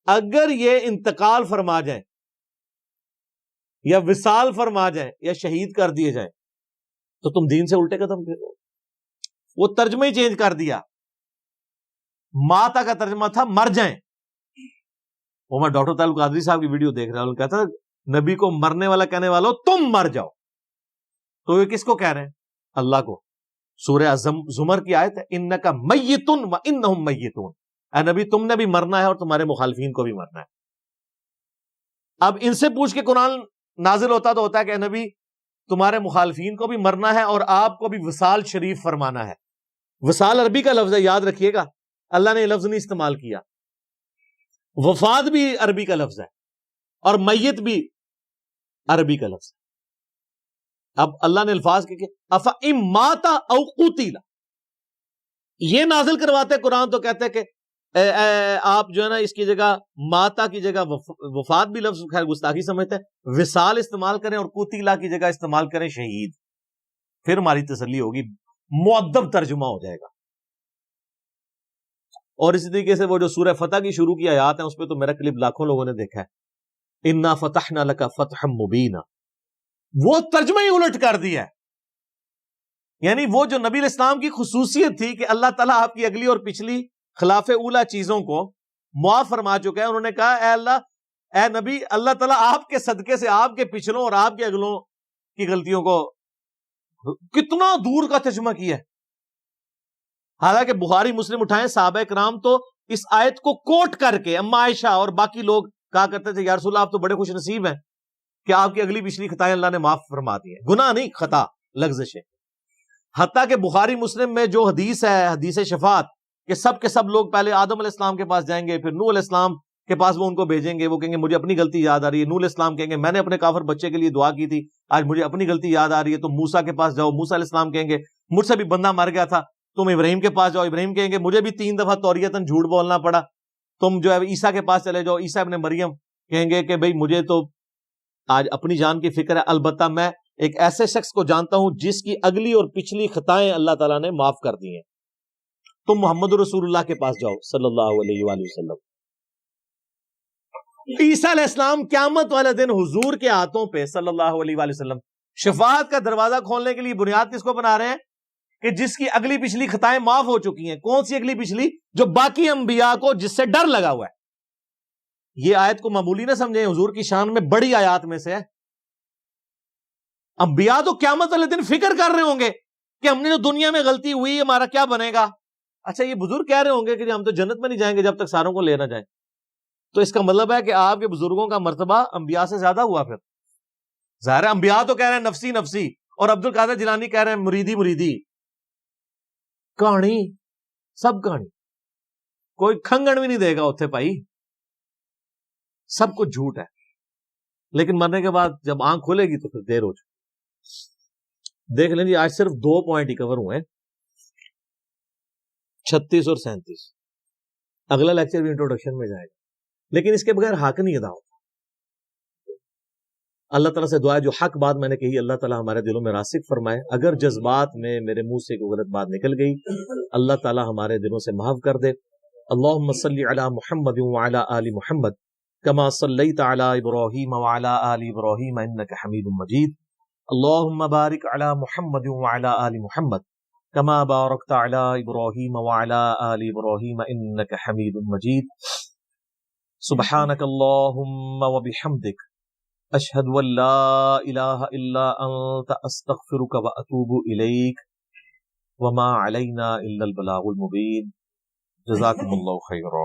اگر یہ انتقال فرما جائیں یا وصال فرما جائیں یا شہید کر دیے جائیں تو تم دین سے الٹے قدم پھر جاؤ۔ وہ ترجمہ ہی چینج کر دیا، ماتا کا ترجمہ تھا مر جائیں۔ وہ میں ڈاکٹر طارق قادری صاحب کی ویڈیو دیکھ رہا ہوں، کہتا نبی کو مرنے والا کہنے والوں تم مر جاؤ، تو یہ کس کو کہہ رہے ہیں؟ اللہ کو۔ سورہ زمر کی آیت ہے انک میت وانہم میتون، اے نبی تم نے بھی مرنا ہے اور تمہارے مخالفین کو بھی مرنا ہے۔ اب ان سے پوچھ کے قرآن نازل ہوتا تو ہوتا ہے کہ اے نبی تمہارے مخالفین کو بھی مرنا ہے اور آپ کو بھی وصال شریف فرمانا ہے۔ وصال عربی کا لفظ ہے، یاد رکھیے گا، اللہ نے یہ لفظ نہیں استعمال کیا۔ وفات بھی عربی کا لفظ ہے اور میت بھی عربی کا لفظ ہے۔ اب اللہ نے الفاظ کہ افئن مات او قتل یہ نازل کرواتے قرآن تو کہتے ہیں کہ آپ جو ہے نا اس کی جگہ ماتا کی جگہ وفات بھی لفظ خیر گستاخی سمجھتے ہیں، وصال استعمال کریں اور قتیلہ کی جگہ استعمال کریں شہید، پھر ہماری تسلی ہوگی، مؤدب ترجمہ ہو جائے گا۔ اور اسی طریقے سے وہ جو سورہ فتح کی شروع کی آیات ہیں اس پہ تو میرا کلپ لاکھوں لوگوں نے دیکھا ہے، انا فتحنا لک فتحا مبینا، وہ ترجمہ ہی الٹ کر دیا ہے۔ یعنی وہ جو نبی علیہ السلام کی خصوصیت تھی کہ اللہ تعالیٰ آپ کی اگلی اور پچھلی خلاف اولا چیزوں کو معاف فرما چکا ہے، انہوں نے کہا اے اللہ، اے نبی، اللہ تعالیٰ آپ کے صدقے سے آپ کے پچھلوں اور آپ کے اگلوں کی غلطیوں کو کتنا دور کا ترجمہ کیا ہے۔ حالانکہ بخاری مسلم اٹھائیں، صحابہ کرام تو اس آیت کو کوٹ کر کے اما عائشہ اور باقی لوگ کہا کرتے تھے یا رسول اللہ آپ تو بڑے خوش نصیب ہیں کہ آپ کی اگلی پچھلی خطائیں اللہ نے معاف فرما دی ہیں، گناہ نہیں خطا لغزشیں۔ حتیٰ کہ بخاری مسلم میں جو حدیث ہے، حدیث شفاعت، کہ سب کے سب لوگ پہلے آدم علیہ السلام کے پاس جائیں گے، پھر نوح علیہ السلام کے پاس وہ ان کو بھیجیں گے، وہ کہیں گے مجھے اپنی غلطی یاد آ رہی ہے. نوح علیہ السلام کہیں گے میں نے اپنے کافر بچے کے لیے دعا کی تھی، آج مجھے اپنی غلطی یاد آ رہی ہے. تو موسیٰ کے پاس جاؤ، موسیٰ علیہ السلام کہیں گے مجھ سے بھی بندہ مر گیا تھا. تم ابراہیم کے پاس جاؤ، ابراہیم کہیں گے مجھے بھی 3 دفعہ توریتاً جھوٹ بولنا پڑا. تم جو ہے عیسیٰ کے پاس چلے جاؤ، عیسیٰ ابن مریم کہیں گے کہ بھئی مجھے تو آج اپنی جان کی فکر ہے، البتہ میں ایک ایسے شخص کو جانتا ہوں جس کی اگلی اور پچھلی خطائیں اللہ تعالیٰ نے معاف کر دی ہیں. تم محمد رسول اللہ کے پاس جاؤ صلی اللہ علیہ وآلہ وسلم. عیسیٰ علیہ السلام قیامت والے دن حضور کے ہاتھوں پہ صلی اللہ علیہ وآلہ وسلم شفاعت کا دروازہ کھولنے کے لیے بنیاد کس کو بنا رہے ہیں؟ کہ جس کی اگلی پچھلی خطائیں معاف ہو چکی ہیں. کون سی اگلی پچھلی؟ جو باقی انبیاء کو جس سے ڈر لگا ہوا ہے. یہ آیت کو معمولی نہ سمجھیں، حضور کی شان میں بڑی آیات میں سے ہے. انبیاء تو قیامت والے دن فکر کر رہے ہوں گے کہ ہم نے جو دنیا میں غلطی ہوئی ہمارا کیا بنے گا. اچھا یہ بزرگ کہہ رہے ہوں گے کہ ہم تو جنت میں نہیں جائیں گے جب تک ساروں کو لے نہ جائیں. تو اس کا مطلب ہے کہ آپ کے بزرگوں کا مرتبہ انبیاء سے زیادہ ہوا. پھر ظاہر ہے انبیاء تو کہہ رہے ہیں نفسی نفسی، اور عبد القادر جیلانی کہہ رہے ہیں مریدی مریدی. کہانی سب کہانی، کوئی کھنگن بھی نہیں دے گا اتنے بھائی، سب کچھ جھوٹ ہے. لیکن مرنے کے بعد جب آنکھ کھلے گی تو پھر دیر ہو جائے. دیکھ لیں جی آج صرف 2 پوائنٹ ہی کور ہوئے ہیں، 36 اور 37. اگلا لیکچر بھی انٹروڈکشن میں جائے گا، لیکن اس کے بغیر حق نہیں ادا ہوتا. اللہ تعالیٰ سے دعا ہے جو حق بات میں نے کہی اللہ تعالیٰ ہمارے دلوں میں راسخ فرمائے. اگر جذبات میں میرے منہ سے کوئی غلط بات نکل گئی اللہ تعالیٰ ہمارے دلوں سے معاف کر دے. اللہم صلی علی محمد وعلی آل محمد کما صلیت علی ابراہیم وعلی آل ابراہیم انک حمید مجید. اللہم بارک علی محمد وعلی آل محمد کما بارکت علی ابراہیم وعلی آل ابراہیم انک حمید مجید. سبحانک اللہم وبحمدک اشہد ان لا الہ الا انت استغفرک واتوب الیک وما علینا الا البلاغ المبین. جزاکم اللہ خیرا.